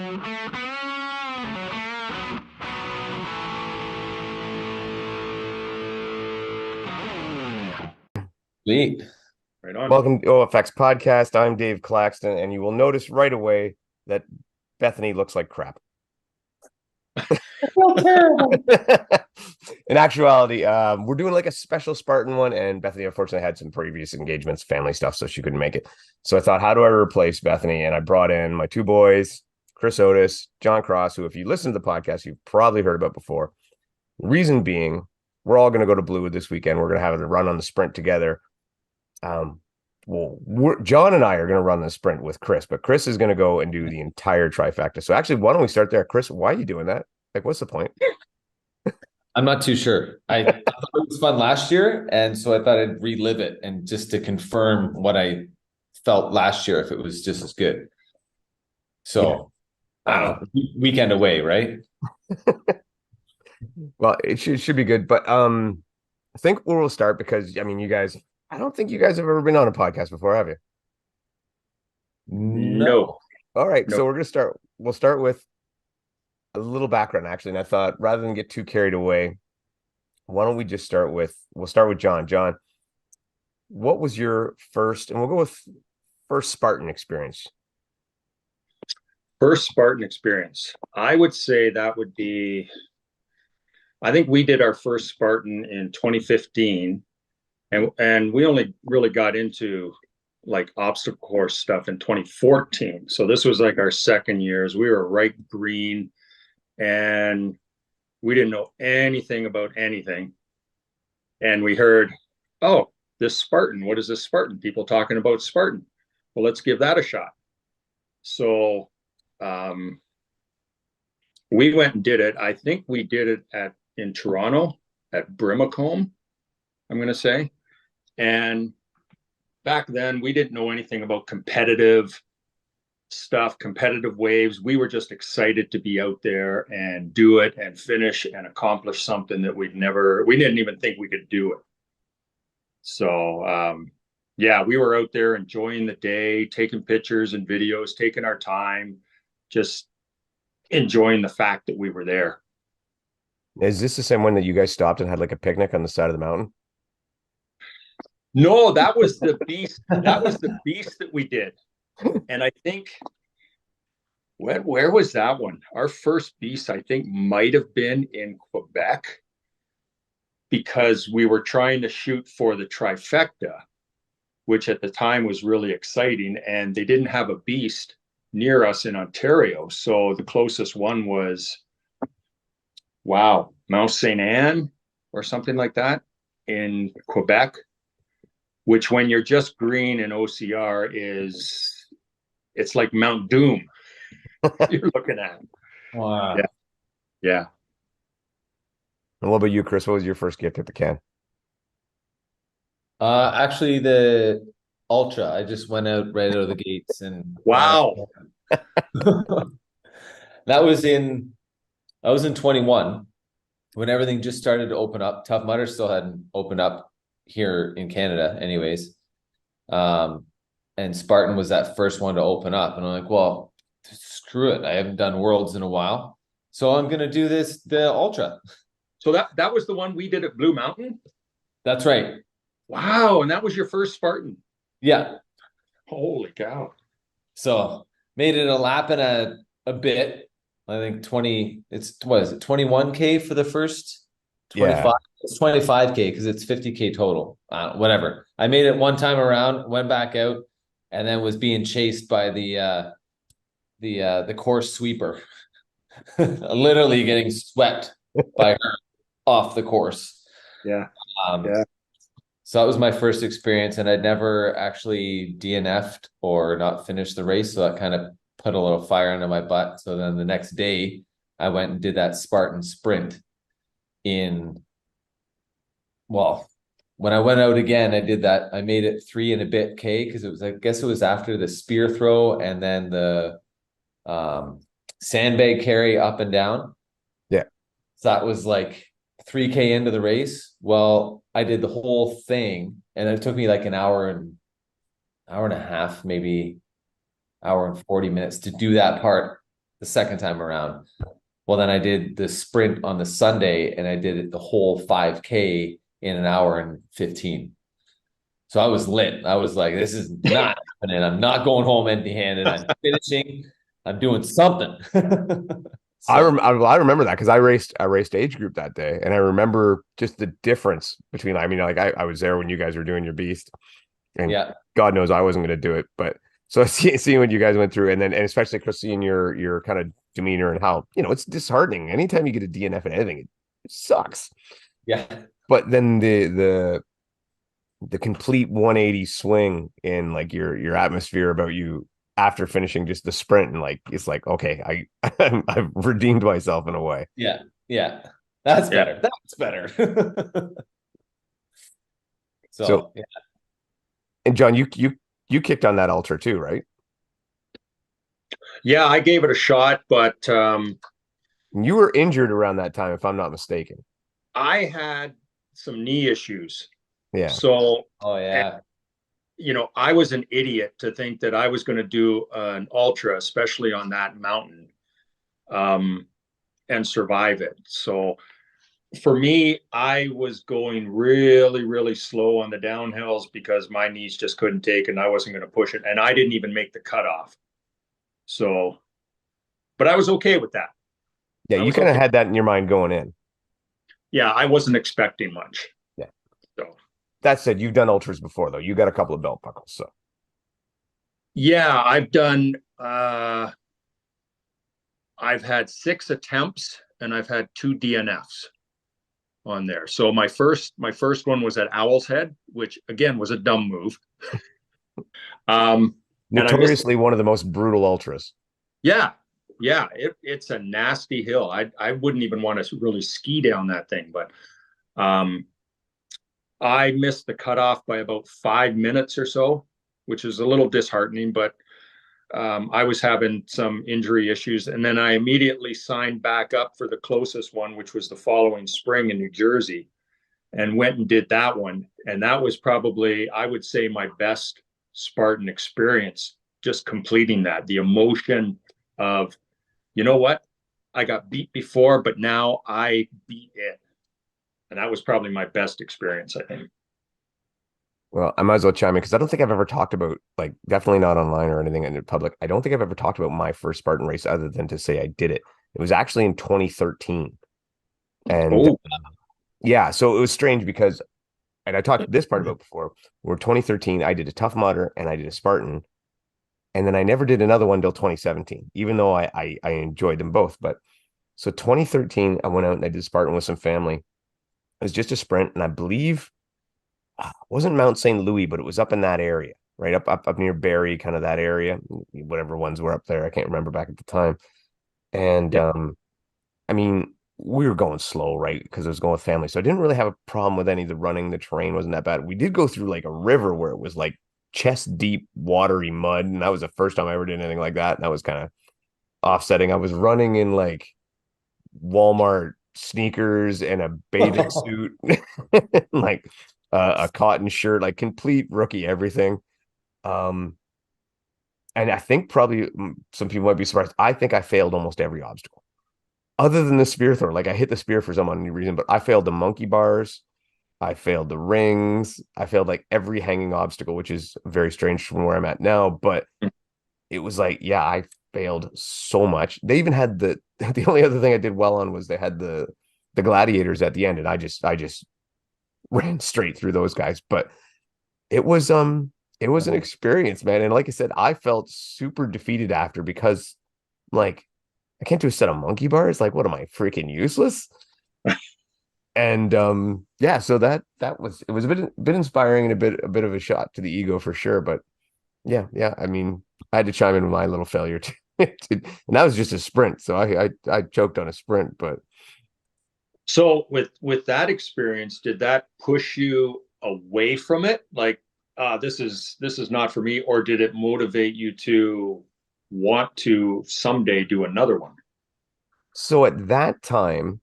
Sweet. Right on. Welcome to OFX Podcast. I'm Dave Claxton, and you will notice right away that Bethany looks like crap. Oh, terrible. In actuality, we're doing like a special Spartan one, and Bethany unfortunately had some previous engagements, family stuff, so she couldn't make it. So I thought, how do I replace Bethany? And I brought in my two boys, Chris Oates, John Cross, who, if you listen to the podcast, you've probably heard about before. Reason being, we're all going to go to Blue this weekend. We're going to have a run on the sprint together. John and I are going to run the sprint with Chris, but Chris is going to go and do the entire trifecta. So actually, why don't we start there? Chris, why are you doing that? Like, what's the point? I'm not too sure. I thought it was fun last year, and so I thought I'd relive it and just to confirm what I felt last year if it was just as good. So, weekend away, right? Well, it should be good, but I think we'll start because you guys. I don't think you guys have ever been on a podcast before, have you? No. All right, No. so we're gonna start. We'll start with a little background, actually. And I thought, rather than get too carried away, why don't we just start with? We'll start with John. John, what was your first? And we'll go with first Spartan experience. First Spartan experience. I would say that would be, I think we did our first Spartan in 2015, and we only really got into like obstacle course stuff in 2014. So this was like our second years. We were right green, and we didn't know anything about anything. And we heard, oh, this Spartan, what is this Spartan? People talking about Spartan. Well, let's give that a shot. So we went and did it. I think we did it in Toronto at Brimacombe, I'm going to say. And back then, we didn't know anything about competitive stuff, competitive waves. We were just excited to be out there and do it and finish and accomplish something that we didn't even think we could do it. So, yeah, we were out there enjoying the day, taking pictures and videos, taking our time, just enjoying the fact that we were there. Is this the same one that you guys stopped and had like a picnic on the side of the mountain? No, that was the beast. That was the beast that we did. And I think, where was that one? Our first beast, I think, might have been in Quebec, because we were trying to shoot for the trifecta, which at the time was really exciting. And they didn't have a beast near us in Ontario. So the closest one was, Mount St. Anne or something like that in Quebec, which when you're just green in OCR it's like Mount Doom you're looking at. Wow. Yeah. Yeah. And what about you, Chris? What was your first gift at the can? Actually, the Ultra. I just went out right out of the gates and Wow. that was in 21 when everything just started to open up. Tough Mudder still hadn't opened up here in Canada, anyways. And Spartan was that first one to open up, and I'm like, well, screw it. I haven't done Worlds in a while, so I'm gonna do the Ultra. So that was the one we did at Blue Mountain? That's right. Wow. And that was your first Spartan? Yeah. Holy cow. So made it a lap and a bit. I think 20, what is it, 21K for the first 25? Yeah. It's 25K because it's 50K total. Whatever. I made it one time around, went back out, and then was being chased by the course sweeper. Literally getting swept by her off the course. Yeah. Yeah. So that was my first experience, and I'd never actually DNF'd or not finished the race. So that kind of put a little fire under my butt. So then the next day I went and did that Spartan sprint when I went out again, I did that. I made it 3 and a bit K because I guess it was after the spear throw and then the sandbag carry up and down. Yeah. So that was like 3K into the race. Well, I did the whole thing, and it took me like an hour and a half, maybe hour and 40 minutes to do that part. the second time around. Well, then I did the sprint on the Sunday and I did it the whole 5K in an hour and 15. So I was lit. I was like, this is not happening. I'm not going home empty-handed. I'm finishing. I'm doing something. So I remember that because I raced age group that day, and I remember just the difference between. I mean, like I was there when you guys were doing your beast, and yeah, God knows I wasn't going to do it, but so seeing what you guys went through, and then and especially Chris, seeing your kind of demeanor and how it's disheartening. Anytime you get a DNF in anything, it sucks. yeah, But then the complete 180 swing in like your atmosphere about you after finishing just the sprint, and like it's like, okay, I've redeemed myself in a way. yeah, yeah. That's Yeah. better. That's better. So, So yeah. and John, you kicked on that ultra too, right? Yeah, I gave it a shot, but You were injured around that time, if I'm not mistaken. I had some knee issues. Yeah. So, Oh yeah. I was an idiot to think that I was going to do an ultra, especially on that mountain, um, and survive it. So for me, I was going really, really slow on the downhills because my knees just couldn't take it and I wasn't going to push it. And I didn't even make the cutoff. So, but I was okay with that. Yeah, I you was kind of okay. had that in your mind going in. Yeah, I wasn't expecting much. Yeah. So, That said, you've done ultras before though. You got a couple of belt buckles, so yeah, I've had 6 attempts and I've had 2 DNFs on there. So my first one was at Owl's Head, which again was a dumb move. And I missed. notoriously one of the most brutal ultras. Yeah, yeah, it's a nasty hill. I wouldn't even want to really ski down that thing, but um, I missed the cutoff by about 5 minutes or so, which is a little disheartening. But I was having some injury issues, and then I immediately signed back up for the closest one, which was the following spring in New Jersey, and went and did that one. And that was probably, I would say, my best Spartan experience. Just completing that, the emotion of, you know what, I got beat before, but now I beat it, and that was probably my best experience, I think. Well, I might as well chime in because I don't think I've ever talked about, like, definitely not online or anything in the public. I don't think I've ever talked about my first Spartan race other than to say I did it. It was actually in 2013. And Oh, yeah, so it was strange because, and I talked this part about before, where 2013, I did a Tough Mudder and I did a Spartan. And then I never did another one till 2017, even though I enjoyed them both. But so 2013, I went out and I did Spartan with some family. It was just a sprint, and I believe it wasn't Mount St. Louis, but it was up in that area, right up near Barrie, kind of that area. Whatever ones were up there, I can't remember back at the time. And yeah. I mean, we were going slow, right? Because I was going with family, so I didn't really have a problem with any of the running. The terrain wasn't that bad. We did go through like a river where it was like chest deep, watery mud, and that was the first time I ever did anything like that. And that was kind of offsetting. I was running in like Walmart sneakers and a bathing suit, like a cotton shirt, like complete rookie everything. Um, and I think probably some people might be surprised. I think I failed almost every obstacle other than the spear throw. Like I hit the spear for some unknown reason, but I failed the monkey bars. I failed the rings. I failed like every hanging obstacle, which is very strange from where I'm at now. But it was like, yeah, I failed so much. They even had the only other thing I did well on was they had the gladiators at the end, and I just ran straight through those guys. But it was it was an experience, man. And like I said, I felt super defeated after because like I can't do a set of monkey bars. Like, what am I, freaking useless? And yeah, so that was, it was a bit inspiring and a bit of a shot to the ego for sure. But yeah, I mean, I had to chime in with my little failure too. And that was just a sprint. So I choked on a sprint, but So with that experience, did that push you away from it? Like, this is not for me, or did it motivate you to want to someday do another one? so at that time,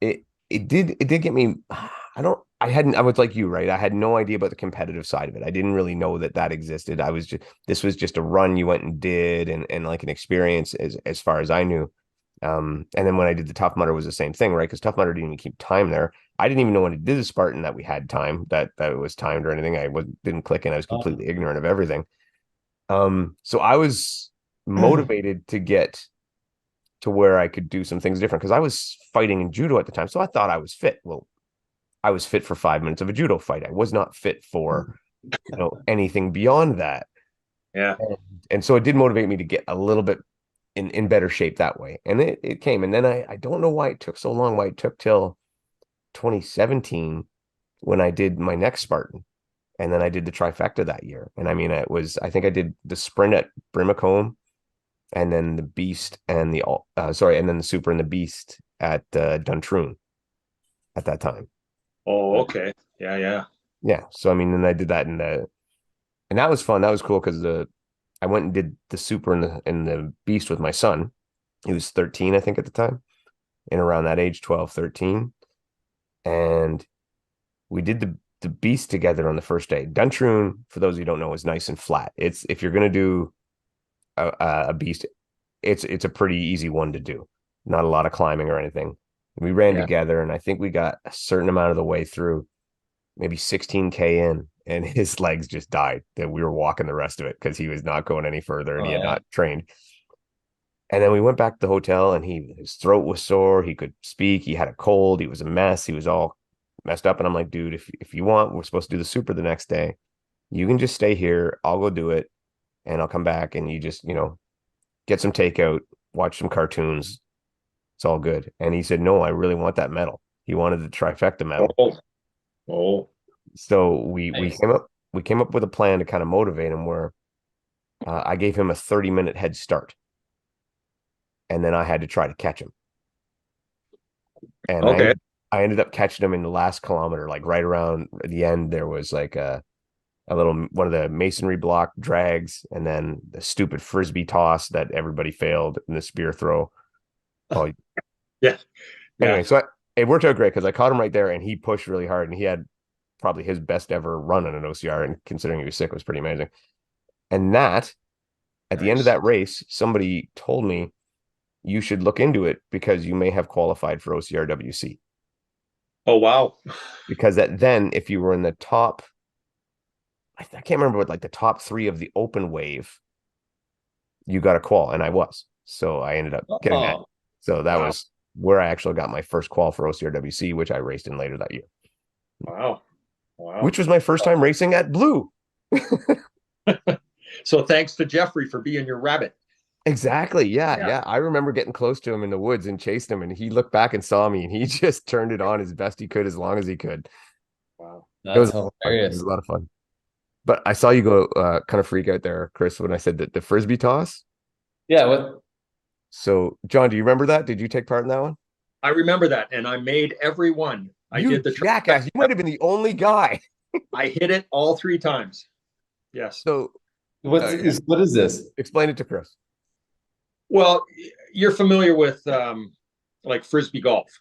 it did get me. I don't. I was like you, right? I had no idea about the competitive side of it. I didn't really know that that existed. This was just a run you went and did, and like an experience as far as I knew. And then when I did the Tough Mudder was the same thing, right? Because Tough Mudder didn't even keep time there. I didn't even know when I did the Spartan that we had time, that it was timed or anything. Didn't click in. I was Oh. completely ignorant of everything. So I was motivated to get to where I could do some things different because I was fighting in judo at the time. So I thought I was fit. Well, I was fit for 5 minutes of a judo fight. I was not fit for, anything beyond that. Yeah. And so it did motivate me to get a little bit in better shape that way. And it came. And then I don't know why it took so long, why it took till 2017 when I did my next Spartan. And then I did the trifecta that year. And I mean, I think I did the sprint at Brimacombe and then the beast and and then the super and the beast at Duntroon at that time. Oh, okay. Yeah, yeah. Yeah. So I mean, then I did that and that was fun. That was cool because I went and did the super and the beast with my son. He was 13, I think, at the time, and around that age, 12, 13. And we did the beast together on the first day. Duntroon, for those of you who don't know, is nice and flat. It's if you're gonna do a beast, it's a pretty easy one to do. Not a lot of climbing or anything. We ran Yeah. together, and I think we got a certain amount of the way through, maybe 16K in, and his legs just died. That we were walking the rest of it because he was not going any further and Oh, he had yeah. not trained. And then we went back to the hotel, and his throat was sore. He could speak. He had a cold. He was a mess. He was all messed up. And I'm like, dude, if you want, we're supposed to do the super the next day. You can just stay here. I'll go do it, and I'll come back, and you just get some takeout, watch some cartoons. It's all good. And he said, no, I really want that medal. He wanted the trifecta medal. Oh, oh, So we Nice. came up with a plan to kind of motivate him where I gave him a 30-minute head start, and then I had to try to catch him. And okay. I ended up catching him in the last kilometer, like right around the end. There was like a little one of the masonry block drags, and then the stupid frisbee toss that everybody failed, and the spear throw. Oh, Yeah, yeah. anyway, so it worked out great because I caught him right there, and he pushed really hard, and he had probably his best ever run in an OCR, and considering he was sick, was pretty amazing. And that at the end of Nice. that race, somebody told me you should look into it because you may have qualified for OCRWC. Oh, wow. Because then, if you were in the top, I can't remember what, like the top three of the open wave, you got a qual, and I was. So I ended up getting that. Oh, So that Wow. was where I actually got my first qual for OCRWC, which I raced in later that year, Wow. Wow. which was my first time racing at Blue. So thanks to Jeffrey for being your rabbit. Exactly. Yeah. Yeah. Yeah. I remember getting close to him in the woods and chased him, and he looked back and saw me, and he just turned it on as best he could, as long as he could. Wow. It was that's fun. It was hilarious. a lot of fun. But I saw you go kind of freak out there, Chris, when I said that the frisbee toss. Yeah, what So, John, do you remember that? Did you take part in that one? I remember that, and I made every one. I You did the jackass. You might have been the only guy. I hit it all 3 times. Yes. So, uh, what is this? explain it to Chris. Well, you're familiar with like frisbee golf.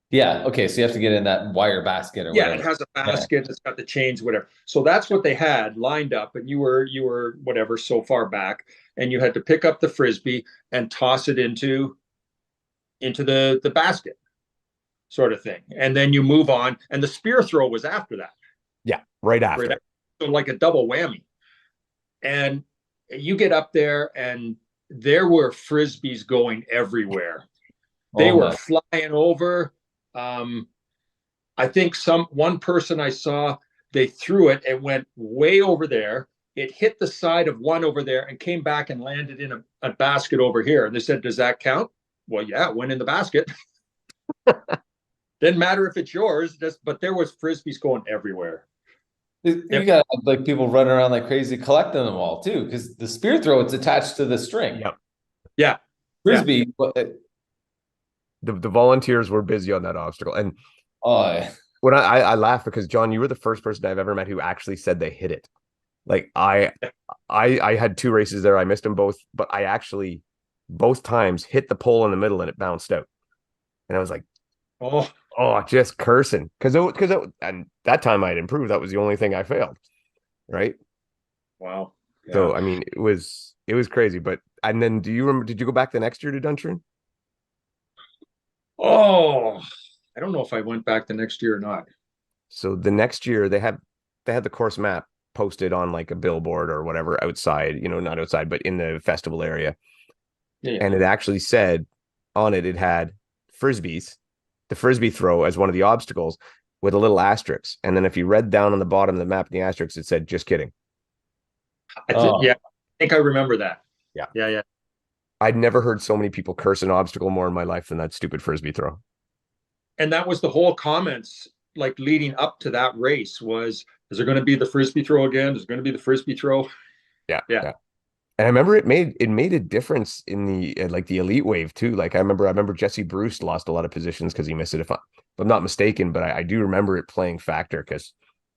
Yeah, okay, so you have to get in that wire basket or Yeah, it whatever. has a Yeah. basket, it's got the chains, whatever. So that's what they had lined up, and you were whatever so far back, and you had to pick up the frisbee and toss it into the basket, sort of thing. And then you move on, and the spear throw was after that. Yeah, right Right after. after. So like a double whammy. And you get up there, and there were frisbees going everywhere. They Oh were my. flying over. I think one person I saw, they threw it. It went way over there. It hit the side of one over there and came back and landed in a basket over here. And they said, "Does that count?" Well, yeah, it went in the basket. Didn't matter if it's yours, but there was frisbees going everywhere. You got like people running around like crazy collecting them all too, because the spear throw it's attached to the string. Yep. Yeah. Frisbee, The volunteers were busy on that obstacle. And oh, when I laugh because, John, you were the first person I've ever met who actually said they hit it. Like I had 2 races there. I missed them both, but I actually both times hit the pole in the middle and it bounced out. And I was like, Oh, Oh, just cursing because and that time I'd improved. That was the only thing I failed, right? Wow. Yeah. So I mean, it was crazy. But and then do you remember? Did you go back the next year to Duntroon? Oh, I don't know if I went back the next year or not. So the next year they had the course map posted on like a billboard or whatever outside, not outside, but in the festival area. Yeah. And it actually said on it, it had frisbees, the frisbee throw as one of the obstacles with a little asterisk. And then if you read down on the bottom of the map in the asterisk, it said, just kidding. Yeah, Oh, I think I remember that. Yeah. Yeah, yeah. I'd never heard so many people curse an obstacle more in my life than that stupid frisbee throw. And that was the whole comments like leading up to that race was, is there going to be the frisbee throw again? Is there going to be the frisbee throw? Yeah. Yeah. Yeah. And I remember it made a difference in the like the elite wave too. Like I remember Jesse Bruce lost a lot of positions because he missed it. If I'm not mistaken, but I do remember it playing factor because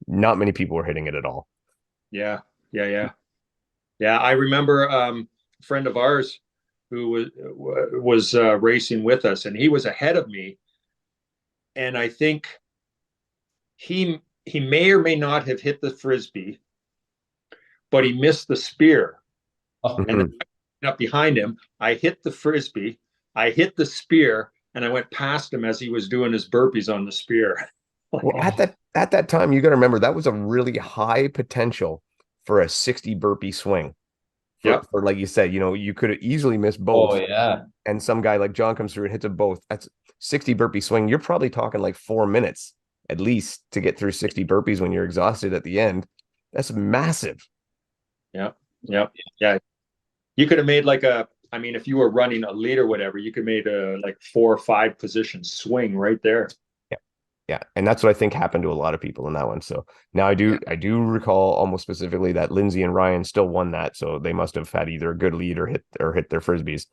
not many people were hitting it at all. Yeah. Yeah. Yeah. Yeah. I remember a friend of ours who was racing with us, and he was ahead of me. And I think he may or may not have hit the frisbee, but he missed the spear. oh, And Mhm. then up behind him, I hit the frisbee, I hit the spear, and I went past him as he was doing his burpees on the spear. Well, Like, at oh, that time, you got to remember that was a really high potential for a 60 burpee swing. For yep. for like you said, you could have easily missed oh, both, yeah. and some guy like John comes through and hits them both. That's 60 burpee swing. You're probably talking like 4 minutes at least to get through 60 burpees when you're exhausted at the end. That's massive. Yep. Yep. Yeah. You could have made like I mean, if you were running a lead or whatever, you could made a like 4 or 5 position swing right there. Yeah. Yeah. And that's what I think happened to a lot of people in that one. So now I do Yeah. I do recall almost specifically that Lindsay and Ryan still won that. So they must have had either a good lead or hit their frisbees.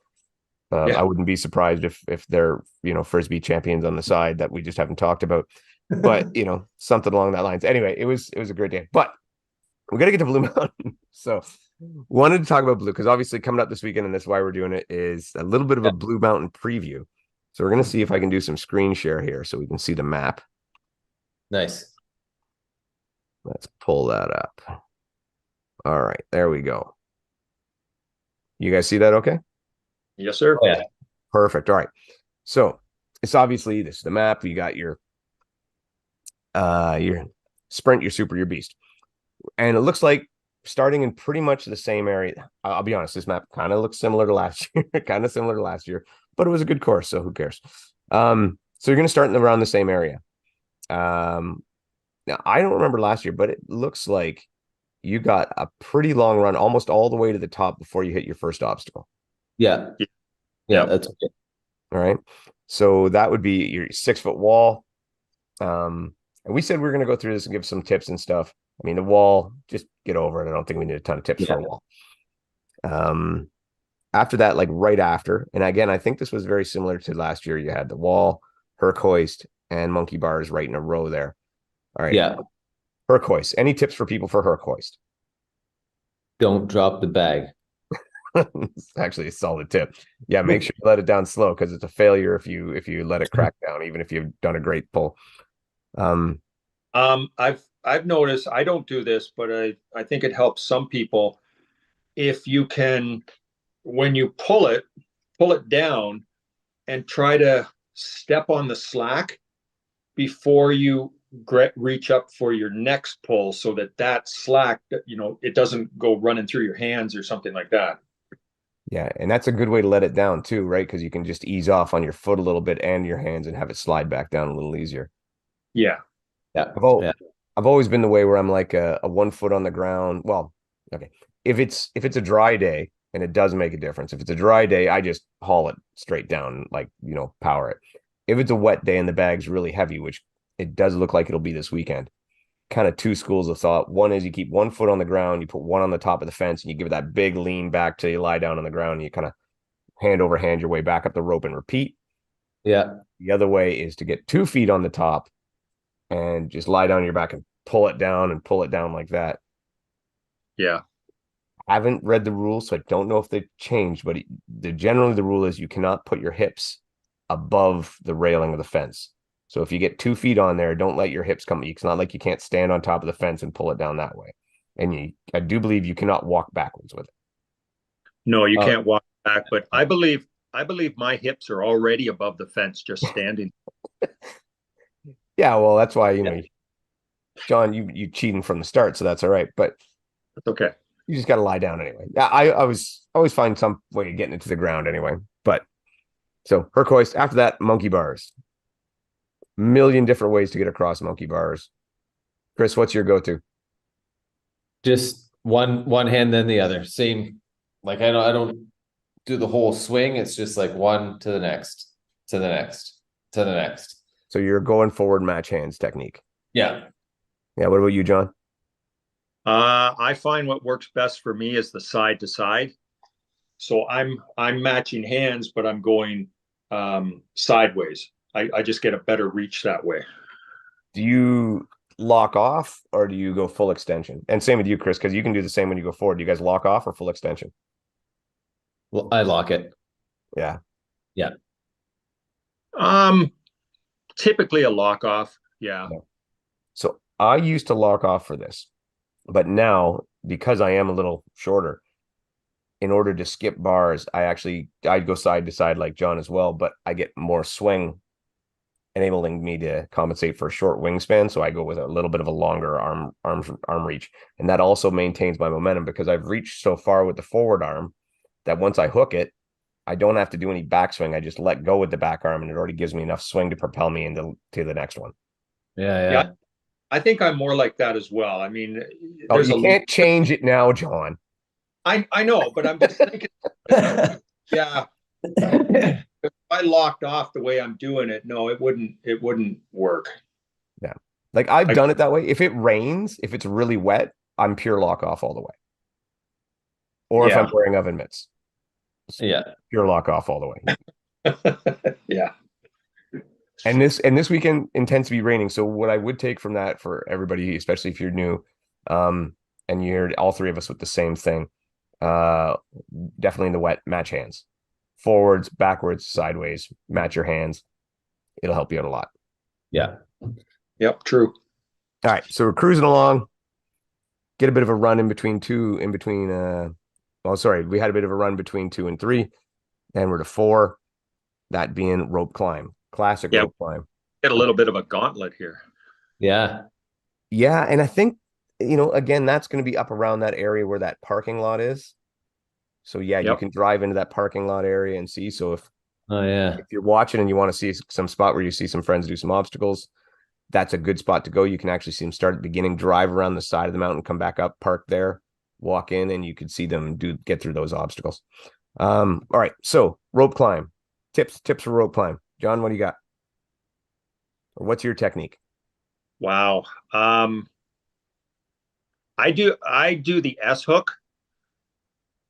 Yeah. I wouldn't be surprised if they're frisbee champions on the side that we just haven't talked about. But something along that lines. Anyway, it was a great day. But we got to get to Blue Mountain. So wanted to talk about Blue because obviously coming up this weekend, and that's why we're doing it, is a little bit of a Yeah, Blue Mountain preview. So we're gonna see if I can do some screen share here so we can see the map. nice. Let's pull that up. All right, there we go. You guys see that okay? Yes, sir. Oh, yeah. Perfect. All right. So it's obviously this is the map. You got your sprint, your super, your beast. And it looks like starting in pretty much the same area. I'll be honest, this map kind of looks similar to last year, kind of similar to last year, but it was a good course, so who cares? So you're going to start in around the same area. Now I don't remember last year, but it looks like you got a pretty long run, almost all the way to the top before you hit your first obstacle. Yeah. Yeah. Yep. That's okay. All right. So that would be your 6 foot wall. And we said we are going to go through this and give some tips and stuff. I mean, the wall, just get over it. I don't think we need a ton of tips for Yeah. a wall. Um, After that, like right after, and again, I think this was very similar to last year. You had the wall, Herc hoist, and monkey bars right in a row there. All right. Yeah. Herc hoist. Any tips for people for Herc hoist? Don't drop the bag. It's actually a solid tip. Yeah, make sure you let it down slow because it's a failure if you let it crack down, even if you've done a great pull. Um, I've noticed I don't do this, but I think it helps some people if you can when you pull it down and try to step on the slack before you reach up for your next pull so that slack, it doesn't go running through your hands or something like that. Yeah, and that's a good way to let it down too, right? Because you can just ease off on your foot a little bit and your hands and have it slide back down a little easier. Yeah. Yeah. I've al Yeah. I've always been the way where I'm like a 1 foot on the ground. Well, okay. If it's a dry day, and it does make a difference. If it's a dry day, I just haul it straight down, like, power it. If it's a wet day and the bag's really heavy, which it does look like it'll be this weekend, kind of two schools of thought. One is you keep 1 foot on the ground, you put one on the top of the fence, and you give it that big lean back till you lie down on the ground, and you kind of hand over hand your way back up the rope and repeat. Yeah. The other way is to get 2 feet on the top and just lie down on your back and pull it down and pull it down like that. Yeah. Haven't read the rules, so I don't know if they've changed, but generally the rule is you cannot put your hips above the railing of the fence. So if you get 2 feet on there, don't let your hips come. It's not like you can't stand on top of the fence and pull it down that way. And I do believe you cannot walk backwards with it. No, you Oh, can't walk back, but I believe my hips are already above the fence just standing. Yeah, well, that's why, John, you cheating from the start, so that's all right. But That's okay. you just got to lie down anyway. I was always find some way of getting it to the ground anyway. But so Hercoist, after that, monkey bars. Million different ways to get across monkey bars. Chris, what's your go-to? just one hand then the other. Same. Like I don't do the whole swing. It's just like one to the next, to the next, to the next. So you're going forward match hands technique. Yeah. Yeah. What about you, John? I find what works best for me is the side to side. So I'm matching hands, but I'm going sideways. I just get a better reach that way. Do you lock off or do you go full extension? And same with you, Chris, because you can do the same when you go forward. Do you guys lock off or full extension? Well, I lock it. Yeah. Yeah. Um, Typically a lock off. Yeah. So I used to lock off for this, but now because I am a little shorter, in order to skip bars, I'd go side to side like John as well, but I get more swing, enabling me to compensate for a short wingspan. So I go with a little bit of a longer arm reach. And that also maintains my momentum because I've reached so far with the forward arm that once I hook it, I don't have to do any backswing. I just let go with the back arm and it already gives me enough swing to propel me into the next one. Yeah. Yeah. Yeah. I think I'm more like that as well. I mean, Oh, you can't change it now, John. I know, but I'm just thinking, yeah, if I locked off the way I'm doing it, no, it wouldn't work. Yeah. Like I've I, done it that way. If it rains, if it's really wet, I'm pure lock off all the way. Or if I'm yeah, wearing oven mitts, Yeah. pure lock off all the way. yeah, And this weekend intends to be raining. So what I would take from that for everybody, especially if you're new, and you heard all three of us with the same thing, uh, definitely in the wet, match hands, forwards, backwards, sideways, match your hands. It'll help you out a lot. Yeah. yep, true. All right, so we're cruising along. Get a bit of a run in between we had a bit of a run between 2 and 3, and we're to 4. That being rope climb, classic Yeah, rope climb. get a little bit of a gauntlet here. Yeah. Yeah, and I think again, that's going to be up around that area where that parking lot is. So yeah, you Yep. can drive into that parking lot area and see. So Oh yeah. if you're watching and you want to see some spot where you see some friends do some obstacles, that's a good spot to go. You can actually see them start at the beginning, drive around the side of the mountain, come back up, park there, walk in, and you could see them get through those obstacles. All right, so rope climb tips for rope climb. John, what do you got? Or what's your technique? Wow. I do the S hook.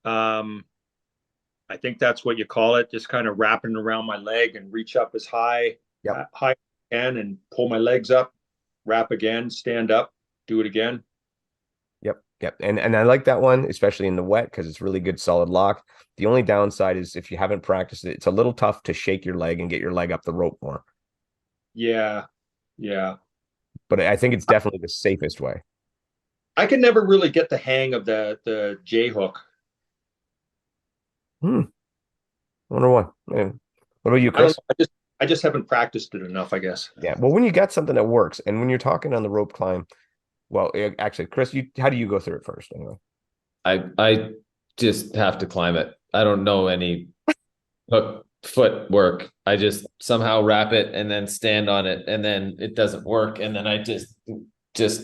Um, I think that's what you call it. Just kind of wrapping around my leg and reach up as Yep. high as I can, and pull my legs up, wrap again, stand up, do it again. Yep. And I like that one, especially in the wet, because it's really good solid lock. The only downside is if you haven't practiced it, it's a little tough to shake your leg and get your leg up the rope more. Yeah, yeah. But I think it's definitely the safest way. I can never really get the hang of the J hook. I wonder why. Yeah. What about you, I don't Chris? know. I just haven't practiced it enough, I guess. Yeah. Well, when you got something that works, and when you're talking on the rope climb, well, actually, Chris, how do you go through it first anyway? I just have to climb it. I don't know any hook foot work. I just somehow wrap it and then stand on it, and then it doesn't work, and then I just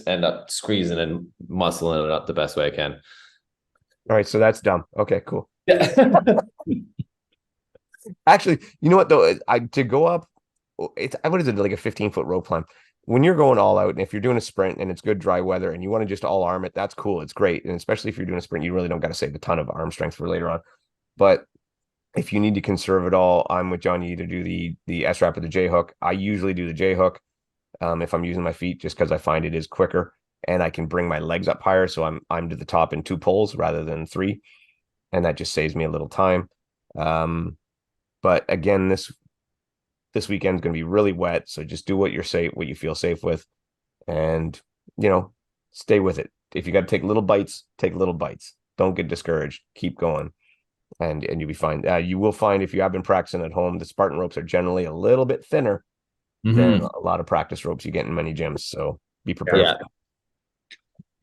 end up squeezing and muscling it up the best way I can. All right, so that's dumb. Okay, cool. Yeah. Actually, you know what though? To go up, it's what is it, like a 15-foot rope climb? When you're going all out, and if you're doing a sprint and it's good dry weather and you want to just all arm it, that's cool. It's great. And especially if you're doing a sprint, you really don't got to save a ton of arm strength for later on. But if you need to conserve it all, I'm with John. You either do the S wrap or the J hook. I usually do the J hook if I'm using my feet, just because I find it is quicker and I can bring my legs up higher. So I'm to the top in 2 pulls rather than 3, and that just saves me a little time. But again, this weekend's going to be really wet. So just do what you feel safe with, and, stay with it. If you got to take little bites, take little bites. Don't get discouraged. Keep going, and you'll be fine. You will find, if you have been practicing at home, the Spartan ropes are generally a little bit thinner than Mhm. a lot of practice ropes you get in many gyms. So be prepared. Yeah.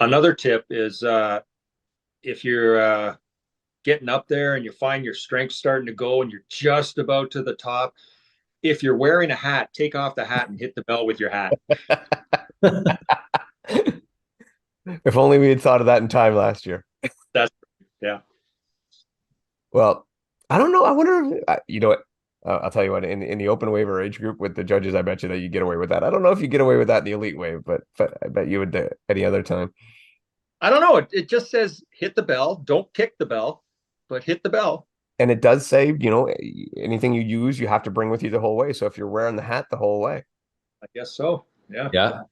Another tip is if you're getting up there and you find your strength starting to go and you're just about to the top, if you're wearing a hat, take off the hat and hit the bell with your hat. If only we had thought of that in time last year. That's yeah. Well, I don't know. I wonder if, you know what? I'll tell you what, in the open waiver age group with the judges, I bet you that you get away with that. I don't know if you get away with that in the elite wave, but I bet you would any other time. I don't know. It just says hit the bell. Don't kick the bell, but hit the bell. And it does say, anything you use, you have to bring with you the whole way. So if you're wearing the hat the whole way, I guess so. Yeah. Yeah.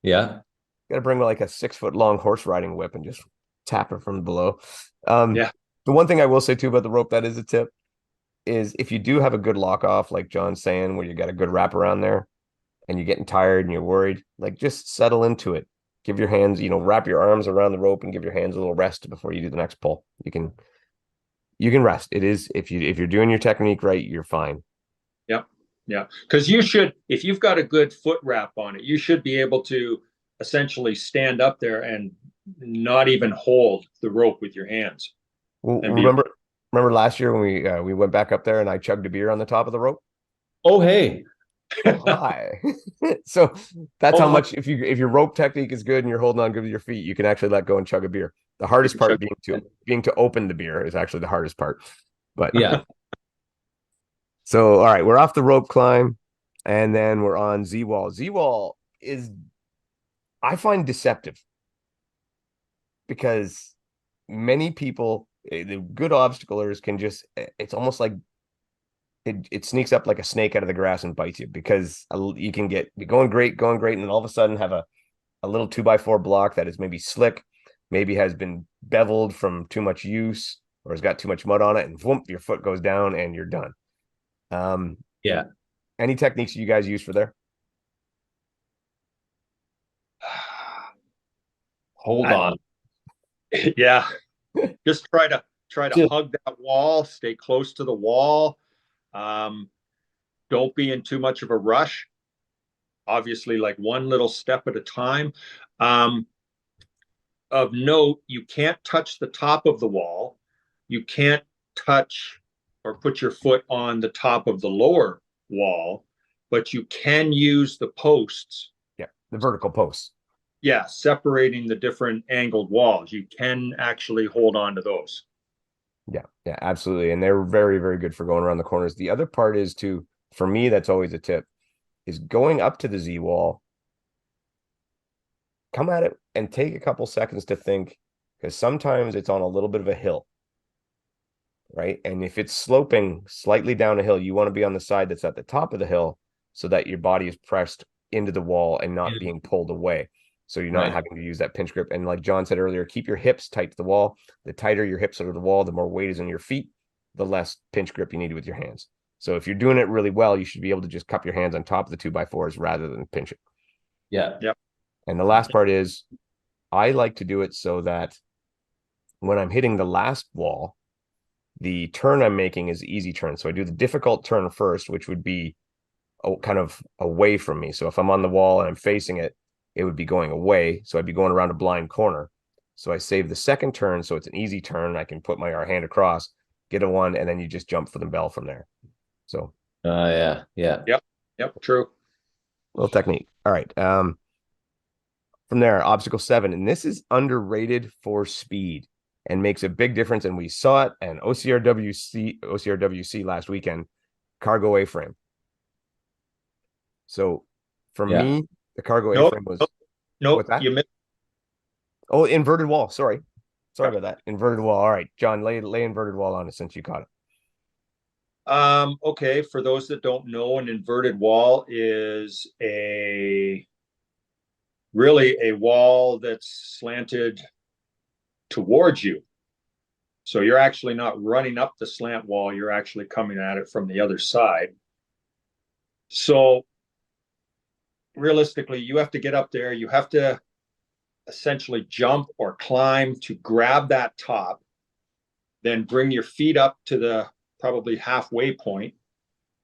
Yeah. you got to bring like a 6 foot long horse riding whip and just tap it from below. Um, Yeah. the one thing I will say too about the rope that is a tip is, if you do have a good lock off, like John's saying, where you got a good wrap around there and you're getting tired and you're worried, like, just settle into it. Give your hands, wrap your arms around the rope and give your hands a little rest before you do the next pull. You can rest. It is, if you're doing your technique right, you're fine. Yep. Yeah. Because you should, if you've got a good foot wrap on it, you should be able to essentially stand up there and not even hold the rope with your hands. Well, And be remember last year when we went back up there and I chugged a beer on the top of the rope? Oh, hey. Oh, hi. So that's Oh, how hi. much, if your rope technique is good and you're holding on good with your feet, you can actually let go and chug a beer. The hardest part being to open the beer is actually the hardest part. But Yeah. so, all right, we're off the rope climb, and then we're on Z wall. Z wall is, I find, deceptive, because many people, the good obstaclers, can just, it's almost like it sneaks up like a snake out of the grass and bites you, because you can be going great, and then all of a sudden have a little 2x4 block that is maybe slick, maybe has been beveled from too much use, or has got too much mud on it, and whoomp, your foot goes down and you're done. Yeah. Any techniques you guys use for there? Hold on. yeah. Just try to Just- hug that wall, stay close to the wall. Don't be in too much of a rush. Obviously, like one little step at a time. Of note, you can't touch the top of the wall. You can't touch or put your foot on the top of the lower wall, but you can use the posts. Yeah, the vertical posts. Yeah, separating the different angled walls. You can actually hold on to those. Yeah, absolutely. And they're very, very good for going around the corners. The other part is to, for me, that's always a tip, is going up to the Z wall, come at it and take a couple seconds to think, because sometimes it's on a little bit of a hill, right? And if it's sloping slightly down a hill, you want to be on the side that's at the top of the hill, so that your body is pressed into the wall and not being pulled away. So you're not having to use that pinch grip. And like John said earlier, keep your hips tight to the wall. The tighter your hips are to the wall, the more weight is on your feet, the less pinch grip you need with your hands. So if you're doing it really well, you should be able to just cup your hands on top of the 2x4s rather than pinch it. Yeah. Yep. And the last part is, I like to do it so that when I'm hitting the last wall, the turn I'm making is easy turn. So I do the difficult turn first, which would be kind of away from me. So if I'm on the wall and I'm facing it, it would be going away. So I'd be going around a blind corner. So I save the second turn, so it's an easy turn. I can put my hand across, get a one, and then you just jump for the bell from there. So Yeah. Yeah. Yep. True. little technique. All right. From there, obstacle 7, and this is underrated for speed and makes a big difference. And we saw it in OCRWC last weekend, cargo A-frame. So for me, the cargo A-frame was Nope. that? You missed. Oh, inverted wall. Sorry about that. Inverted wall. All right, John, lay inverted wall on it since you caught it. Okay. For those that don't know, an inverted wall is really a wall that's slanted towards you. So you're actually not running up the slant wall. You're actually coming at it from the other side. So realistically, you have to get up there. You have to essentially jump or climb to grab that top, then bring your feet up to the probably halfway point,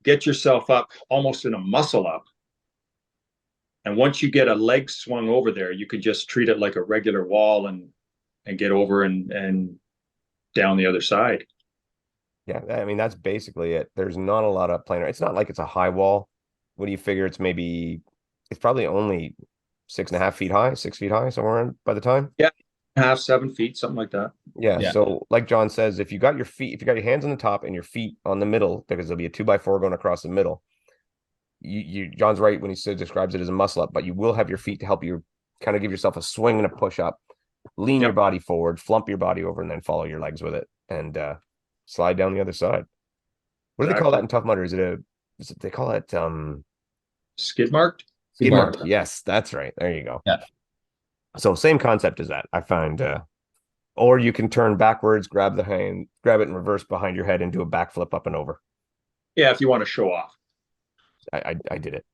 get yourself up almost in a muscle up. And once you get a leg swung over there, you can just treat it like a regular wall and get over and down the other side. Yeah, I mean that's basically it. There's not a lot of planar. It's not like it's a high wall. What do you figure? It's probably only 6.5 feet high, 6 feet high, somewhere in, by the time. Yeah, half 7 feet, something like that. Yeah. Yeah. So like John says, if you got your hands on the top and your feet on the middle, because there'll be a 2x4 going across the middle. John's right when he describes it as a muscle up, but you will have your feet to help you kind of give yourself a swing and a push up, lean your Yep. body forward, flump your body over, and then follow your legs with it and slide down the other side. What do they call that Exactly. in Tough Mudder? They call it Skid marked. skid mark. mark? Yes, that's right. There you go. Yeah. So same concept as that. I find or you can turn backwards, grab it in reverse behind your head and do a backflip up and over. Yeah, if you want to show off. I did it.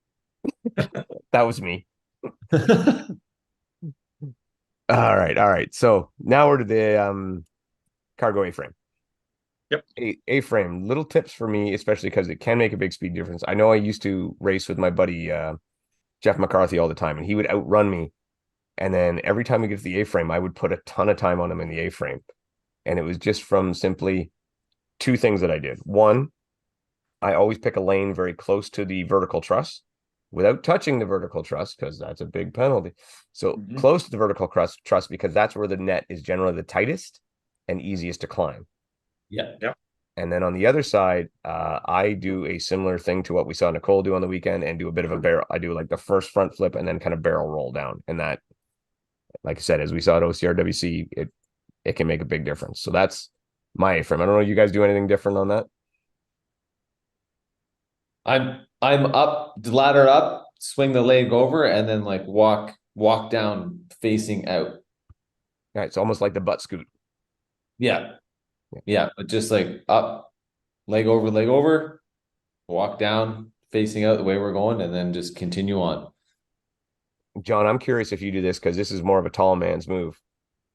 That was me. All right. So now we're to the cargo A-frame. Yep. A-frame. Little tips for me, especially because it can make a big speed difference. I know I used to race with my buddy Jeff McCarthy all the time, and he would outrun me. And then every time we get to the A-frame, I would put a ton of time on him in the A-frame. And it was just from simply two things that I did. One, I always pick a lane very close to the vertical truss without touching the vertical truss, because that's a big penalty. So close to the vertical truss, because that's where the net is generally the tightest and easiest to climb. Yeah. Yep. And then on the other side, I do a similar thing to what we saw Nicole do on the weekend and do a bit of a barrel. I do like the first front flip and then kind of barrel roll down. And that, like I said, as we saw at OCRWC, it can make a big difference. So that's my A-frame. I don't know, you guys do anything different on that? I'm up, ladder up, swing the leg over, and then like walk down facing out. Yeah, it's almost like the butt scoot. Yeah. Yeah. But just like up, leg over, walk down, facing out the way we're going, and then just continue on. John, I'm curious if you do this, because this is more of a tall man's move.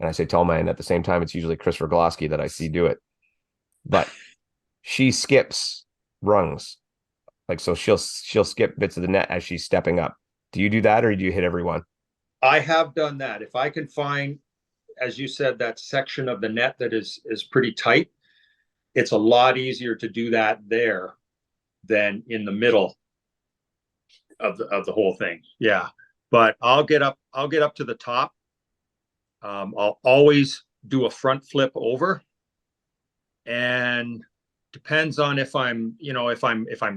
And I say tall man, at the same time, it's usually Christopher Glosky that I see do it. But she skips rungs. Like, so she'll skip bits of the net as she's stepping up. Do you do that, or do you hit every one? I have done that. If I can find, as you said, that section of the net that is pretty tight, it's a lot easier to do that there than in the middle of the whole thing. Yeah. But I'll get up to the top. I'll always do a front flip over, and depends on if I'm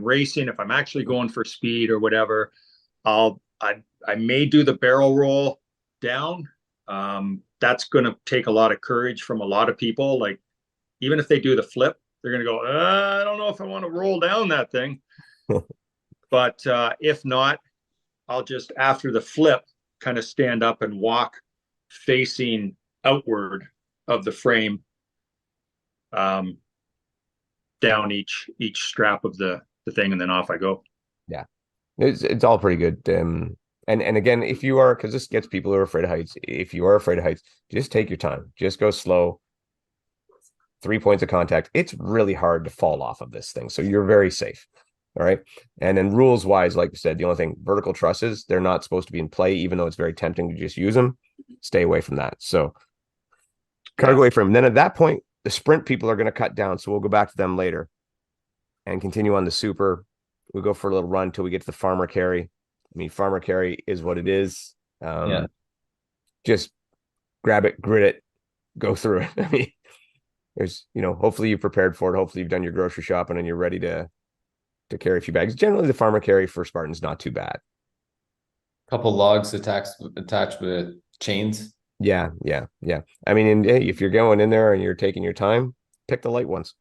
racing, if I'm actually going for speed or whatever, I may do the barrel roll down. That's going to take a lot of courage from a lot of people. Like, even if they do the flip, they're going to go, I don't know if I want to roll down that thing. But if not, I'll just, after the flip, kind of stand up and walk facing outward of the frame, down each strap of the thing, and then off I go. Yeah, it's all pretty good. And again, if you are, because this gets people who are afraid of heights, if you are afraid of heights, just take your time. Just go slow. 3 points of contact. It's really hard to fall off of this thing, so you're very safe. All right. And then rules wise, like I said, the only thing, vertical trusses, they're not supposed to be in play, even though it's very tempting to just use them. Stay away from that. So cargo A-frame. And then at that point, the sprint people are going to cut down. So we'll go back to them later and continue on the super. We'll go for a little run until we get to the farmer carry. I mean, farmer carry is what it is. Yeah. Just grab it, grit it, go through it. I mean, there's, hopefully you've prepared for it. Hopefully you've done your grocery shopping and you're ready to carry a few bags. Generally, the farmer carry for Spartan's not too bad. Couple logs attached with chains. Yeah. I mean, if you're going in there and you're taking your time, pick the light ones.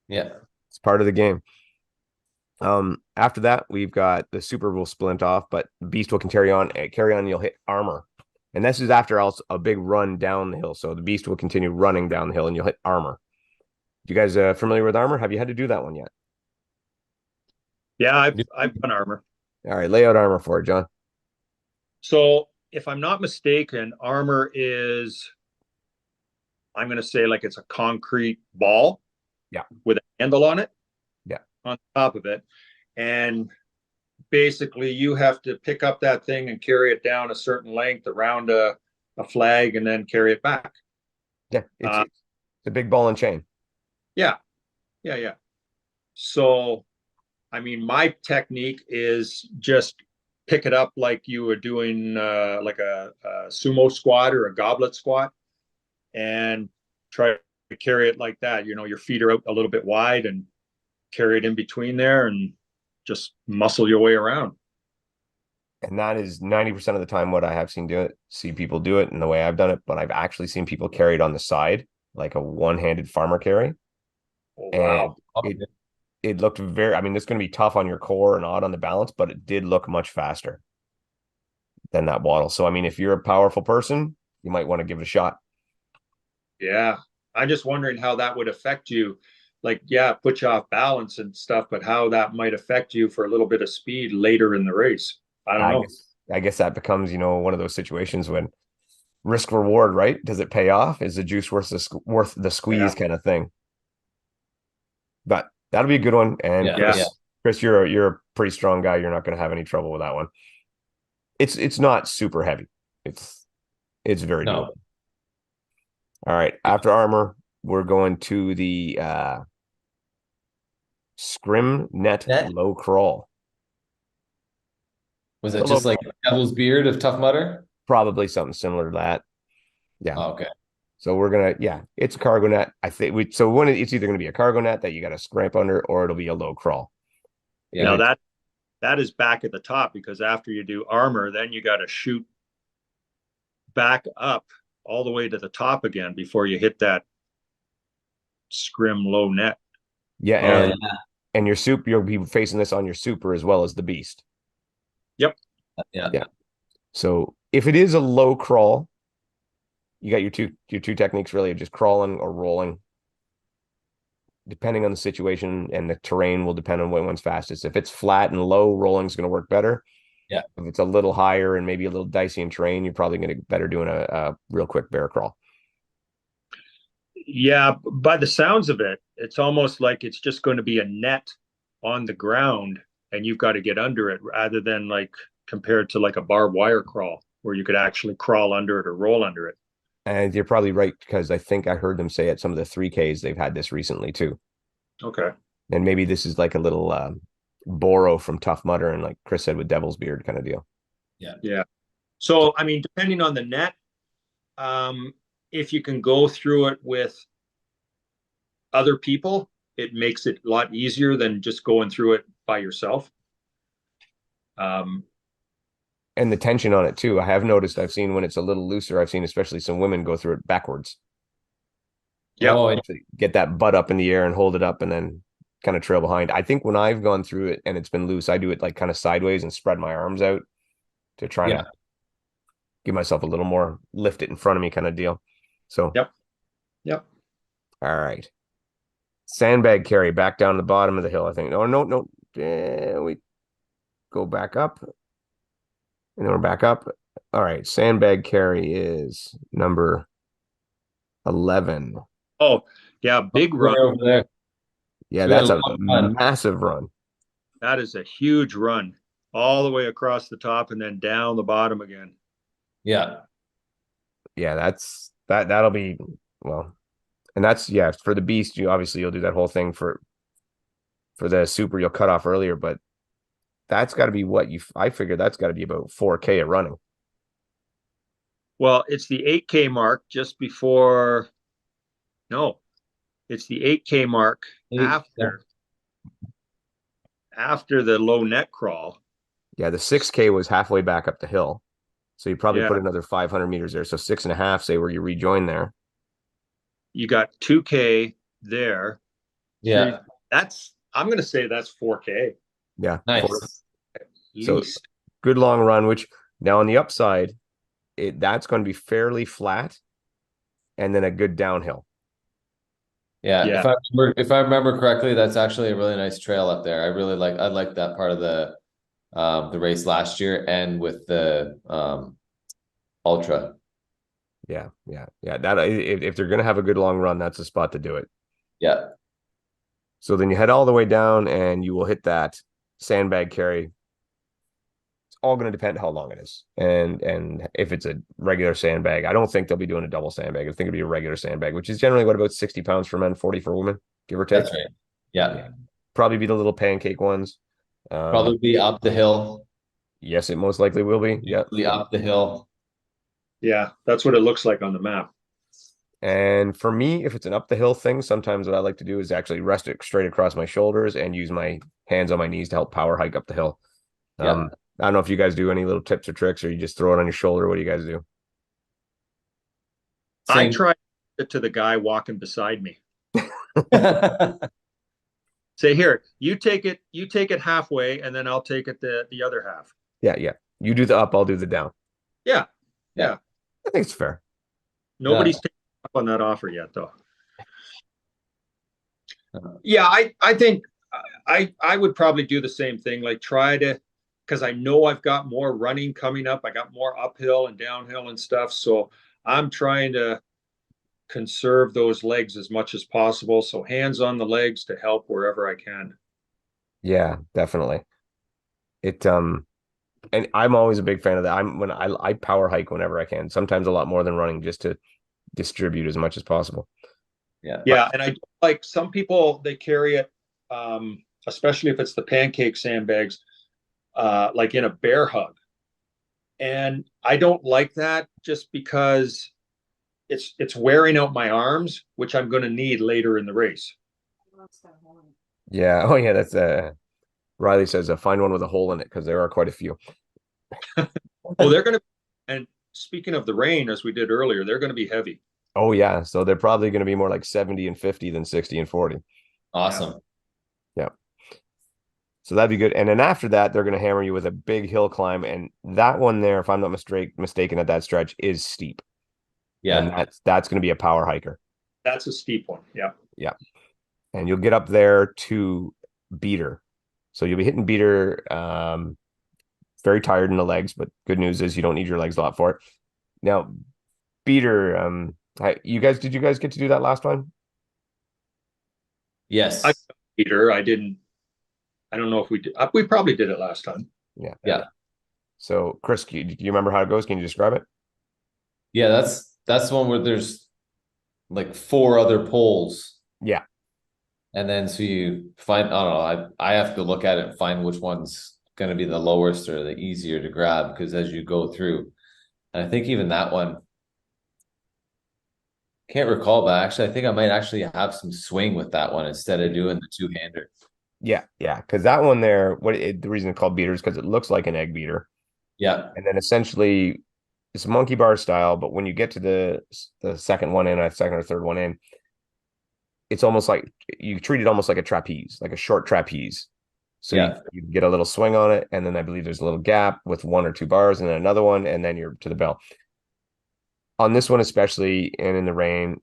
Yeah. It's part of the game. After that, we've got the super will splint off, but beast will carry on. You'll hit armor, and this is after a big run down the hill. So the beast will continue running down the hill, and you'll hit armor. You guys familiar with armor? Have you had to do that one yet? Yeah, I've done armor. All right, lay out armor for it, John. So if I'm not mistaken, armor is, I'm going to say like it's a concrete ball Yeah. with a handle on it, Yeah. on top of it. And basically you have to pick up that thing and carry it down a certain length around a flag and then carry it back. Yeah, it's Uh, it's a big ball and chain. yeah. Yeah. Yeah. So, I mean, my technique is just pick it up like you were doing like a sumo squat or a goblet squat and try to carry it like that. Your feet are out a little bit wide and carry it in between there and just muscle your way around. And that is 90% of the time what I have see people do it and the way I've done it, but I've actually seen people carry it on the side, like a one-handed farmer carry. Oh, And wow. it looked very, I mean, it's going to be tough on your core and odd on the balance, but it did look much faster than that waddle. So, I mean, if you're a powerful person, you might want to give it a shot. Yeah. I'm just wondering how that would affect you. Like, yeah, put you off balance and stuff, but how that might affect you for a little bit of speed later in the race. I don't I know. guess, I guess that becomes, one of those situations when risk reward, right? Does it pay off? Is the juice worth the Yeah. squeeze kind of thing? But that'll be a good one. And Yeah, Yeah. yeah. Chris, you're a pretty strong guy. You're not going to have any trouble with that one. It's not super heavy. It's very doable. No. All right. After armor, we're going to the scrim net Net? low crawl. Was It's a it low just like crawl. Devil's Beard of Tough Mudder? Probably something similar to that. Yeah. Oh, okay. So we're gonna, yeah, it's a cargo net. I think it's either gonna be a cargo net that you got to scrape under, or it'll be a low crawl. Yeah. Now that is back at the top because after you do armor, then you got to shoot back up all the way to the top again before you hit that scrim low net. Yeah, Oh, and yeah. and your soup, you'll be facing this on your super as well as the beast. Yep. Yeah. Yeah. So if it is a low crawl, you got your two techniques really of just crawling or rolling. Depending on the situation and the terrain will depend on what one's fastest. If it's flat and low, rolling is going to work better. Yeah. If it's a little higher and maybe a little dicey in terrain, you're probably going to get better doing a real quick bear crawl. Yeah, by the sounds of it, it's almost like it's just going to be a net on the ground and you've got to get under it rather than like compared to like a barbed wire crawl where you could actually crawl under it or roll under it. And you're probably right because I think I heard them say at some of the 3Ks they've had this recently too. Okay. And maybe this is like a little Boro from Tough Mudder and like Chris said with Devil's Beard kind of deal. Yeah. Yeah. So, I mean, depending on the net, if you can go through it with other people, it makes it a lot easier than just going through it by yourself. And the tension on it too. I have noticed I've seen when it's a little looser, I've seen especially some women go through it backwards. Yeah. Oh, Get that butt up in the air and hold it up and then kind of trail behind. I think when I've gone through it and it's been loose, I do it like kind of sideways and spread my arms out to try yeah. to give myself a little more lift it in front of me kind of deal. So, Yep. Yep. All right. Sandbag carry back down the bottom of the hill, I think. Oh, no. We go back up. And then we're back up. All right. Sandbag carry is number 11. Oh, yeah. Big run. Right over there. Yeah, We had that's a lot of fun. massive run. That is a huge run all the way across the top and then down the bottom again. Yeah. Yeah, that'll be well. And that's for the beast, you'll do that whole thing for the super you'll cut off earlier, but that's got to be I figure that's got to be about 4K of running. Well, it's the 8K mark just before. No, it's the 8K mark after the low net crawl. Yeah, the 6K was halfway back up the hill. So you probably Yeah. put another 500 meters there. So 6.5, say where you rejoin there. You got 2K there. Yeah. I'm going to say that's 4K. Yeah. Nice. At So least. good long run, which now on the upside, that's going to be fairly flat and then a good downhill. Yeah, Yeah. if I remember correctly, that's actually a really nice trail up there. I like that part of the race last year and with the ultra. Yeah, yeah, yeah. That if they're gonna have a good long run, that's the spot to do it. Yeah. So then you head all the way down, and you will hit that sandbag carry. It's all going to depend how long it is, and if it's a regular sandbag. I don't think they'll be doing a double sandbag. I think it'll be a regular sandbag, which is generally what, about 60 pounds for men, 40 for women, give or take. That's right. Yeah. Yeah, probably be the little pancake ones. Probably be up the hill. Yes, it most likely will be. Yep. Usually up the hill. Yeah, that's what it looks like on the map. And for me, if it's an up the hill thing, sometimes what I like to do is actually rest it straight across my shoulders and use my hands on my knees to help power hike up the hill. Yeah. I don't know if you guys do any little tips or tricks, or you just throw it on your shoulder. What do you guys do? I Same. tried it to the guy walking beside me. Say, here, you take it halfway, and then I'll take it the other half. Yeah, yeah. You do the up, I'll do the down. Yeah, Yeah. yeah. I think it's fair. Nobody's taken up on that offer yet, though. Uh, Yeah, I think I would probably do the same thing. Like try to, because I know I've got more running coming up. I got more uphill and downhill and stuff. So I'm trying to conserve those legs as much as possible. So hands on the legs to help wherever I can. Yeah, definitely. It and I'm always a big fan of that. I power hike whenever I can, sometimes a lot more than running, just to distribute as much as possible. Yeah. Yeah, and I like some people they carry it, especially if it's the pancake sandbags, like in a bear hug. And I don't like that just because it's wearing out my arms, which I'm going to need later in the race. Yeah. Oh yeah, that's Riley says find one with a hole in it, because there are quite a few. Oh, they're going to, and speaking of the rain, as we did earlier, they're going to be heavy. Oh yeah, so they're probably going to be more like 70 and 50 than 60 and 40. Awesome. Yeah. So that'd be good. And then after that, they're going to hammer you with a big hill climb, and that one there, if I'm not mistaken, at that stretch is steep, and Yeah. that's going to be a power hiker. That's a steep one. Yeah. Yeah. And you'll get up there to Beater. So you'll be hitting Beater, very tired in the legs, but good news is you don't need your legs a lot for it. Now, Beater, did you guys get to do that last time? Yes. Peter, I didn't, I don't know if we did. We probably did it last time. Yeah. Yeah. So, Chris, do you remember how it goes? Can you describe it? Yeah, that's the one where there's like four other poles. Yeah. And then so you find, I don't know, I have to look at it and find which one's going to be the lowest or the easier to grab, because as you go through, and I think even that one, can't recall, but actually I think I might actually have some swing with that one instead of doing the two-hander. Yeah. Yeah. Because that one there, the reason it's called Beater is because it looks like an egg beater. Yeah. And then essentially it's monkey bar style, but when you get to the second one in, second or third one in, it's almost like you treat it almost like a trapeze, like a short trapeze. So Yeah. you get a little swing on it, and then I believe there's a little gap with one or two bars, and then another one, and then you're to the bell. On this one, especially, and in the rain,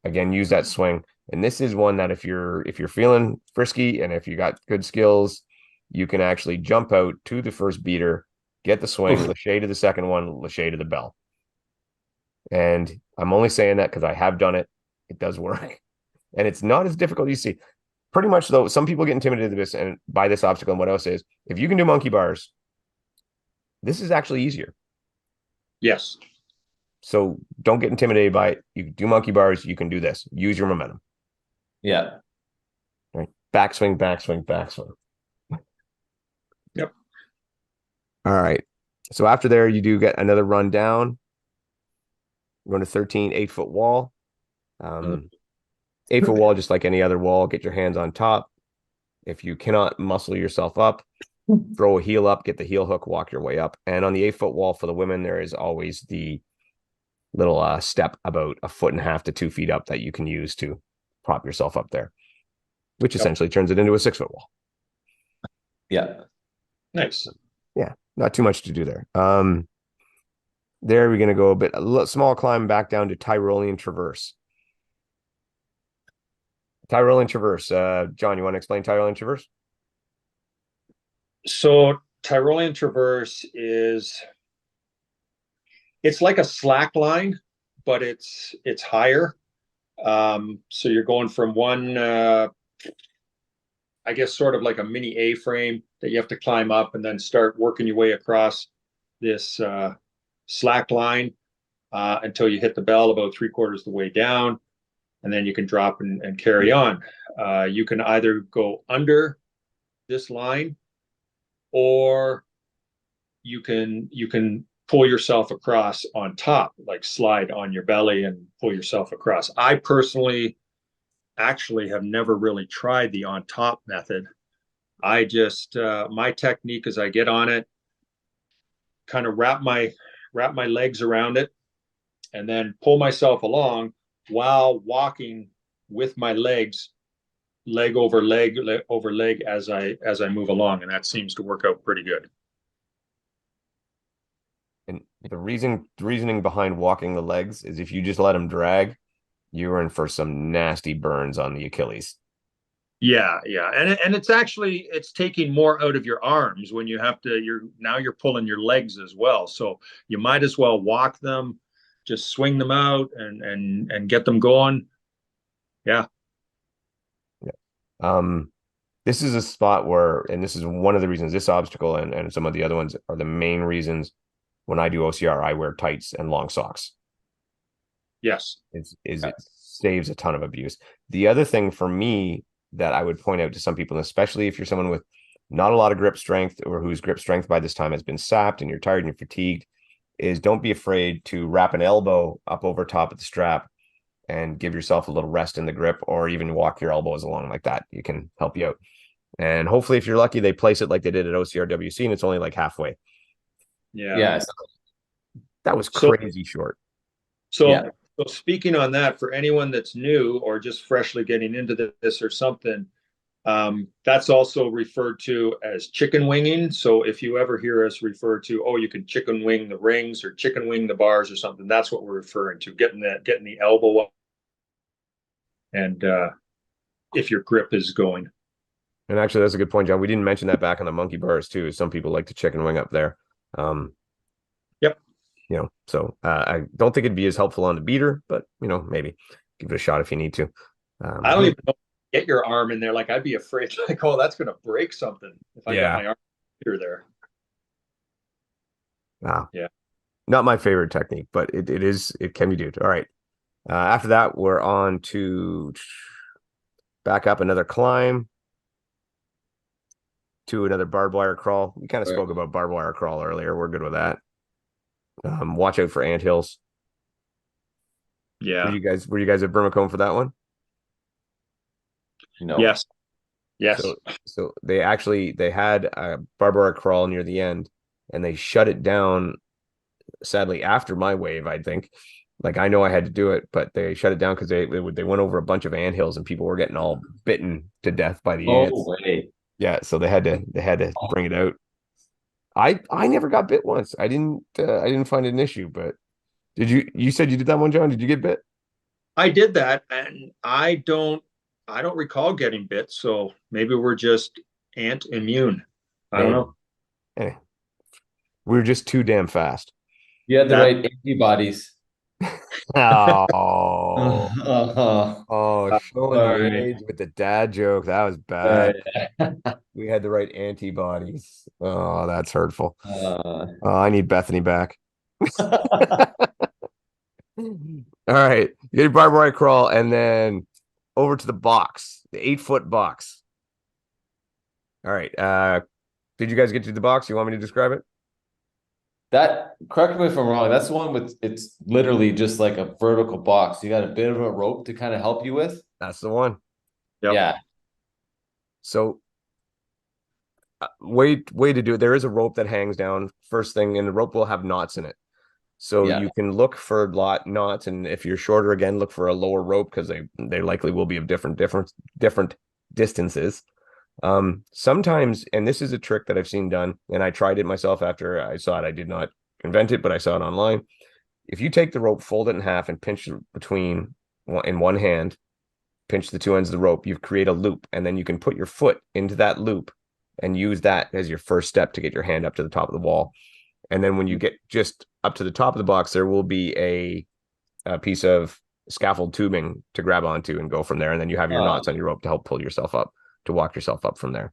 again, use that swing. And this is one that if you're feeling frisky and if you got good skills, you can actually jump out to the first beater, get the swing, lâché to the second one, lâché to the bell. And I'm only saying that because I have done it. It does work. And it's not as difficult as you see. Pretty much, though, some people get intimidated by this obstacle. And what I would say is, if you can do monkey bars, this is actually easier. Yes. So don't get intimidated by it. You can do monkey bars. You can do this. Use your momentum. Yeah. Right. Backswing, backswing, backswing. Yep. All right. So after there, you do get another run down. Run to 13, 8-foot wall. 8-foot wall, just like any other wall. Get your hands on top. If you cannot muscle yourself up, throw a heel up, get the heel hook, walk your way up. And on the 8-foot wall for the women, there is always the little step about 1.5 to 2 feet up that you can use to prop yourself up there, which essentially turns it into a 6-foot wall. Yeah. Nice. Yeah, not too much to do there. There we're going to go a small climb back down to Tyrolean Traverse. Tyrolean traverse. John, you want to explain Tyrolean traverse? So Tyrolean traverse it's like a slack line, but it's higher. So you're going from one, I guess, sort of like a mini A-frame that you have to climb up and then start working your way across this slack line until you hit the bell about 3/4 the way down, and then you can drop and carry on. You can either go under this line, or you can pull yourself across on top, like slide on your belly and pull yourself across. I personally actually have never really tried the on top method. I just my technique is I get on it, kind of wrap my legs around it, and then pull myself along while walking with my legs, leg over leg, over leg, as I move along, and that seems to work out pretty good. And the reasoning behind walking the legs is if you just let them drag, you're in for some nasty burns on the Achilles. Yeah, yeah, and it's taking more out of your arms when you have to. You're pulling your legs as well, so you might as well walk them, just swing them out and get them going. Yeah, Yeah. This is a spot where, and this is one of the reasons this obstacle and some of the other ones are the main reasons when I do OCR, I wear tights and long socks. yes, It saves a ton of abuse. The other thing for me that I would point out to some people, especially if you're someone with not a lot of grip strength or whose grip strength by this time has been sapped and you're tired and you're fatigued, is don't be afraid to wrap an elbow up over top of the strap and give yourself a little rest in the grip, or even walk your elbows along like that. You can help you out. And hopefully, if you're lucky, they place it like they did at OCRWC and it's only like halfway. yeah, Yeah. That was So crazy short. so Yeah. so speaking on that, for anyone that's new or just freshly getting into this or something, that's also referred to as chicken winging. So if you ever hear us refer to, oh, you can chicken wing the rings or chicken wing the bars or something, that's what we're referring to, getting the elbow up, and if your grip is going. And actually, that's a good point, John. We didn't mention that back on the monkey bars too. Some people like to chicken wing up there. Yep. So I don't think it'd be as helpful on the beater, but maybe give it a shot if you need to. I don't even know, get your arm in there. Like, I'd be afraid, like, oh, that's going to break something if I got my arm there. Wow. Yeah. Not my favorite technique, but it can be done. All right. After that, we're on to back up another climb to another barbed wire crawl. We kind of spoke about barbed wire crawl earlier. We're good with that. Watch out for anthills. Yeah. Were you guys at Vermicombe for that one? No. Yes. So they had a barbed wire crawl near the end, and they shut it down. Sadly, after my wave, I think. Like, I know I had to do it, but they shut it down because they went over a bunch of anthills and people were getting all bitten to death by the ants. Way. Yeah, so they had to bring it out. I never got bit once. I didn't find it an issue, but you said you did that one, John? Did you get bit? I did that, and I don't recall getting bit, so maybe we're just ant immune. I don't know. Hey, we're just too damn fast. You had the right antibodies. Oh, showing Sorry. the age with the dad joke. That was bad. We had the right antibodies. Oh, that's hurtful. I need Bethany back. All right. You get your barbed wire crawl and then over to the box, the 8-foot box. All right. Did you guys get to the box? You want me to describe it? That, correct me if I'm wrong, that's the one with, it's literally just like a vertical box. You got a bit of a rope to kind of help you with. That's the one. Yep. Yeah. So way to do it. There is a rope that hangs down first thing, and the rope will have knots in it. So you can look for knots, and if you're shorter, again, look for a lower rope because they likely will be of different distances. Sometimes, and this is a trick that I've seen done, and I tried it myself after I saw it. I did not invent it, but I saw it online. If you take the rope, fold it in half, and pinch it in one hand, pinch the two ends of the rope, you create a loop, and then you can put your foot into that loop and use that as your first step to get your hand up to the top of the wall. And then when you get just up to the top of the box, there will be a piece of scaffold tubing to grab onto and go from there. And then you have your knots on your rope to help pull yourself up, to walk yourself up from there.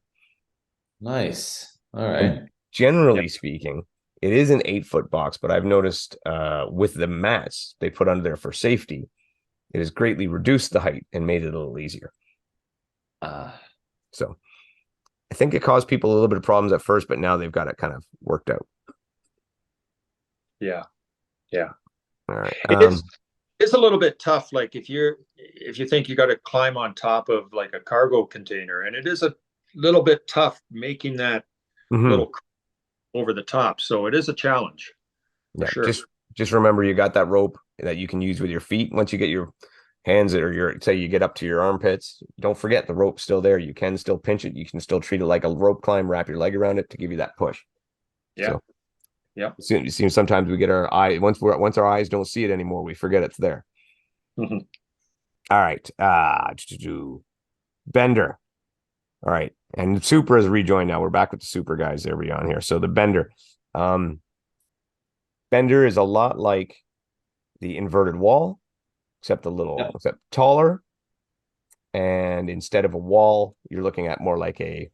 Nice. All right. And generally speaking, it is an 8-foot box, but I've noticed with the mats they put under there for safety, it has greatly reduced the height and made it a little easier. So I think it caused people a little bit of problems at first, but now they've got it kind of worked out. Yeah. All right. It's a little bit tough. Like if you think you got to climb on top of like a cargo container, and it is a little bit tough making that little over the top. So it is a challenge. For sure. Just remember you got that rope that you can use with your feet. Once you get your hands or say you get up to your armpits, don't forget the rope's still there. You can still pinch it. You can still treat it like a rope climb, wrap your leg around it to give you that push. Yeah. So, yeah. It seems sometimes we get our eye once our eyes don't see it anymore, we forget it's there. Mm-hmm. All right. Bender. All right. And Super has rejoined now. We're back with the Super guys there on here. So the Bender. Bender is a lot like the inverted wall, except except taller. And instead of a wall, you're looking at more like a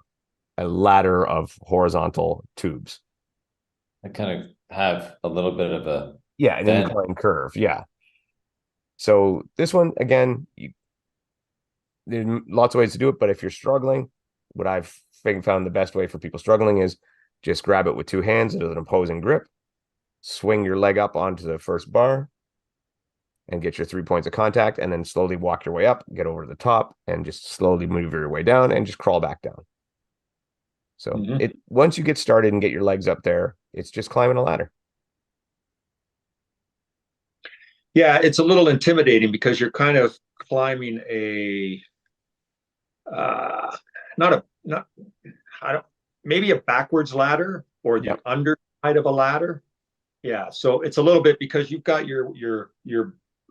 ladder of horizontal tubes. I kind of have a little bit of a an incline curve. Yeah. So this one, again, there's lots of ways to do it, but if you're struggling, what I've found the best way for people struggling is just grab it with two hands into an opposing grip, swing your leg up onto the first bar, and get your 3 points of contact, and then slowly walk your way up, get over to the top, and just slowly move your way down and just crawl back down. So once you get started and get your legs up there, it's just climbing a ladder. Yeah, it's a little intimidating because you're kind of climbing maybe a backwards ladder or the underside of a ladder. Yeah, so it's a little bit because you've got your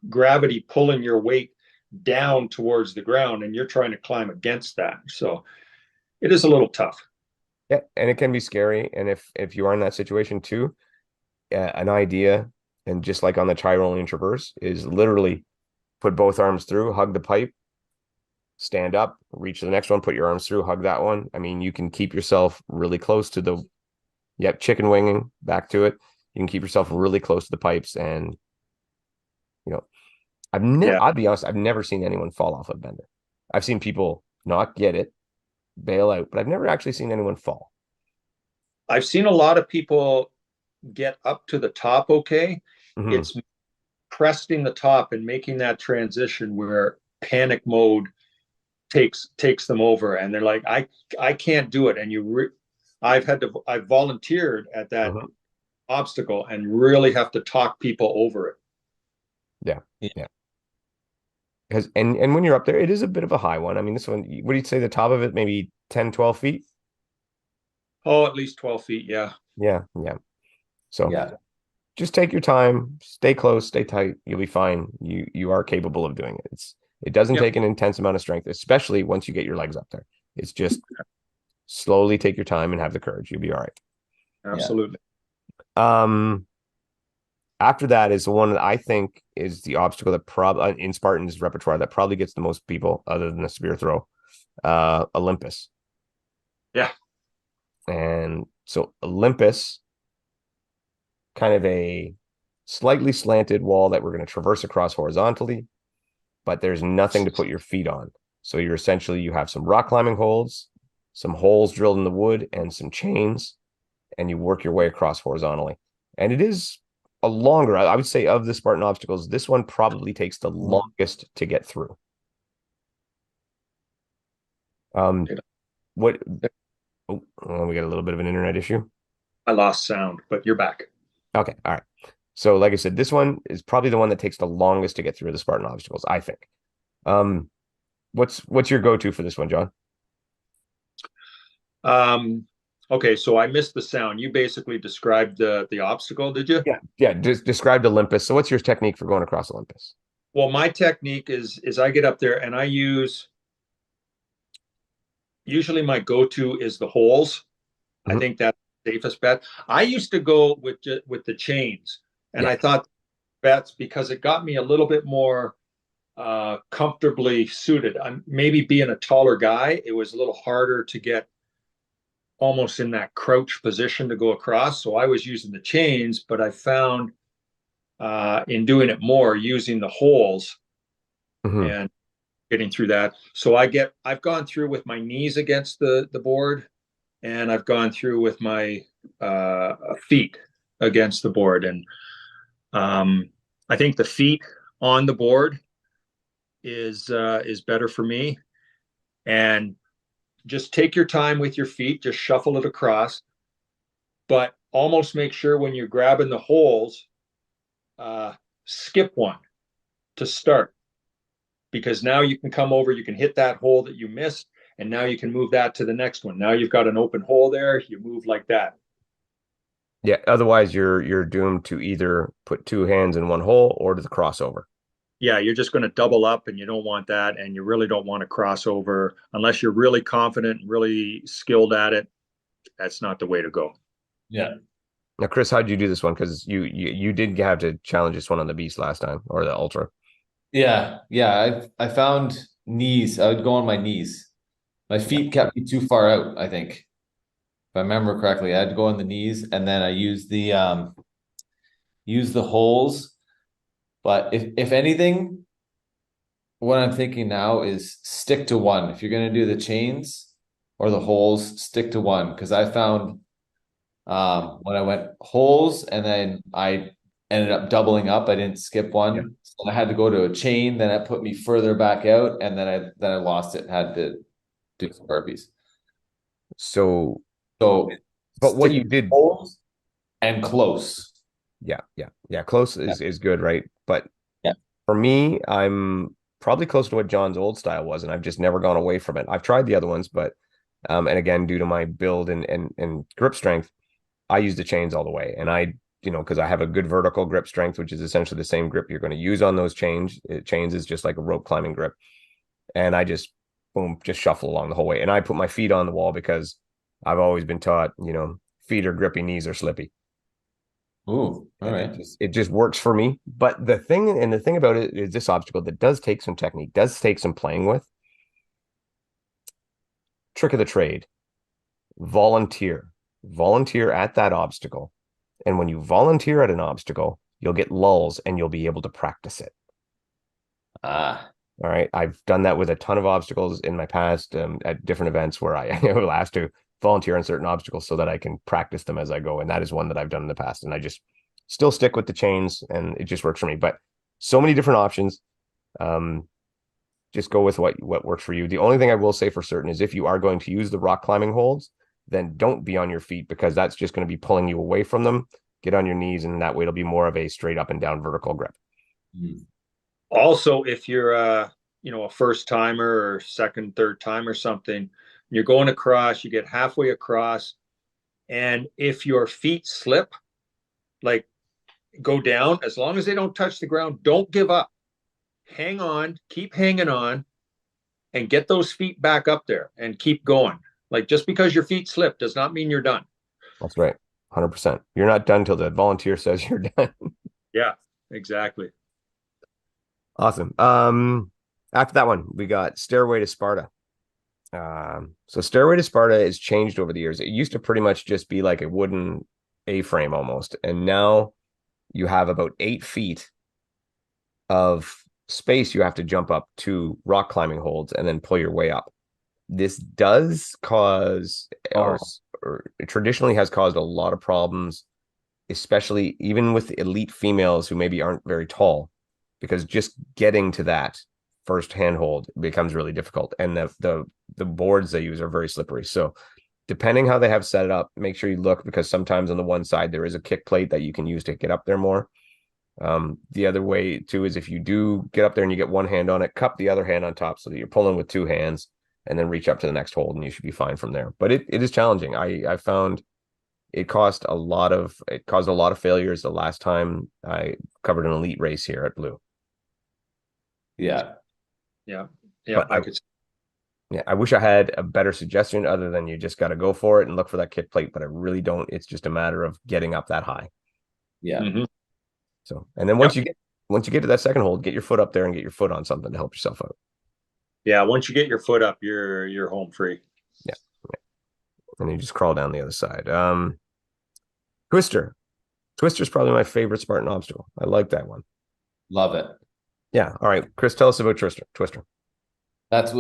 gravity pulling your weight down towards the ground, and you're trying to climb against that. So it is a little tough. Yeah, and it can be scary. And if you are in that situation too, an idea, and just like on the Tyrolean Traverse, is literally put both arms through, hug the pipe, stand up, reach the next one, put your arms through, hug that one. I mean, you can keep yourself really close to the, chicken winging, back to it. You can keep yourself really close to the pipes. And, I'll be honest, I've never seen anyone fall off a Bender. I've seen people not get it, bail out, but I've never actually seen anyone fall. I've seen a lot of people get up to the top okay. It's cresting the top and making that transition where panic mode takes them over, and they're like, I can't do it. And I've volunteered at that obstacle and really have to talk people over it. Yeah. Because and when you're up there, it is a bit of a high one. I mean, this one, what do you say the top of it, maybe 10, 12 feet? Oh, at least 12 feet. Yeah. So just take your time, stay close, stay tight. You'll be fine. You are capable of doing it. It doesn't take an intense amount of strength, especially once you get your legs up there. It's just slowly take your time and have the courage. You'll be all right. Absolutely. After that is the one that I think is the obstacle that probably in Spartan's repertoire that probably gets the most people, other than the spear throw, Olympus. Yeah. And so Olympus, kind of a slightly slanted wall that we're going to traverse across horizontally, but there's nothing to put your feet on. So you have some rock climbing holds, some holes drilled in the wood, and some chains, and you work your way across horizontally. And it is a longer, I would say, of the Spartan obstacles, this one probably takes the longest to get through. We got a little bit of an internet issue. I lost sound, but you're back. Okay, all right. So, like I said, this one is probably the one that takes the longest to get through the Spartan obstacles, I think. What's your go-to for this one, John? Okay, so I missed the sound. You basically described the obstacle, did you? Yeah. Just described Olympus. So, what's your technique for going across Olympus? Well, my technique is I get up there and I use, usually my go-to is the holes. I Mhm. think that's the safest bet. I used to go with the chains, and Yeah. I thought bets because it got me a little bit more comfortably suited. I'm maybe being a taller guy, it was a little harder to get almost in that crouch position to go across. So I was using the chains, but I found in doing it more using the holes Mhm. and getting through that. So I've gone through with my knees against the board, and I've gone through with my feet against the board. And I think the feet on the board is better for me. And just take your time with your feet, just shuffle it across, but almost make sure when you're grabbing the holes, uh, skip one to start, because now you can come over, you can hit that hole that you missed, and now you can move that to the next one. Now you've got an open hole there, you move like that. Yeah. Otherwise, you're doomed to either put two hands in one hole or to the crossover. Yeah, you're just going to double up, and you don't want that, and you really don't want to cross over unless you're really confident and really skilled at it. That's not the way to go. Yeah. Now, Chris, how'd you do this one? Because you did have to challenge this one on the Beast last time or the Ultra. Yeah. Yeah. I found knees. I would go on my knees. My Yeah. feet kept me too far out, I think. If I remember correctly, I had to go on the knees and then I use the holes. But if anything, what I'm thinking now is stick to one. If you're gonna do the chains or the holes, stick to one. Because I found when I went holes and then I ended up doubling up, I didn't skip Yeah. one. So I had to go to a chain, then it put me further back out, and then I lost it, had to do some burpees. So, So but what stick you to did, holes and close. yeah, close Yeah. is good, right? But Yeah. for me, I'm probably close to what John's old style was, and I've just never gone away from it. I've tried the other ones, but and again, due to my build and grip strength, I use the chains all the way. And because I have a good vertical grip strength, which is essentially the same grip you're going to use on those chains. Chains is just like a rope climbing grip. And I just, boom, just shuffle along the whole way. And I put my feet on the wall because I've always been taught, feet are grippy, knees are slippy. Ooh, all And right. it just works for me. But the thing about it is this obstacle that does take some technique, does take some playing with. Trick of the trade, volunteer. Volunteer at that obstacle. And when you volunteer at an obstacle, you'll get lulls and you'll be able to practice it. Ah, All right. I've done that with a ton of obstacles in my past at different events where I will ask to volunteer on certain obstacles so that I can practice them as I go. And that is one that I've done in the past. And I just still stick with the chains and it just works for me. But so many different options. Um, just go with what works for you. The only thing I will say for certain is if you are going to use the rock climbing holds, then don't be on your feet because that's just going to be pulling you away from them. Get on your knees, and that way it'll be more of a straight up and down vertical grip. hmm. Also, if you're a first timer or second, third time or something, you're going across, you get halfway across, and if your feet slip, like go down, as long as they don't touch the ground, don't give up. Hang on, keep hanging on, and get those feet back up there and keep going. Like just because your feet slip does not mean you're done. That's right. 100%. You're not done till the volunteer says you're done. Yeah, exactly. Awesome. After that one, we got Stairway to Sparta. So Stairway to Sparta has changed over the years. It used to pretty much just be like a wooden A-frame almost, and now you have about 8 feet of space you have to jump up to rock climbing holds and then pull your way up. This does cause, Oh, or it traditionally has caused a lot of problems, especially even with elite females who maybe aren't very tall, because just getting to that first handhold becomes really difficult, and the boards they use are very slippery. So depending how they have set it up, make sure you look because sometimes on the one side there is a kick plate that you can use to get up there more. The other way too is if you do get up there and you get one hand on it, cup the other hand on top so that you're pulling with two hands and then reach up to the next hold and you should be fine from there. But it is challenging. I found it caused a lot of failures the last time I covered an elite race here at Blue. Yeah. Yeah. Yeah. But I could. yeah, I wish I had a better suggestion other than you just got to go for it and look for that kick plate, but I really don't. It's just a matter of getting up that high. Yeah. Mhm. So, and then Yep. once you get to that second hold, get your foot up there and get your foot on something to help yourself out. Yeah. Once you get your foot up, you're home free. Yeah. And you just crawl down the other side. Twister. Twister's probably my favorite Spartan obstacle. I like that one. Love it. Yeah. All right. Chris, tell us about Twister. That's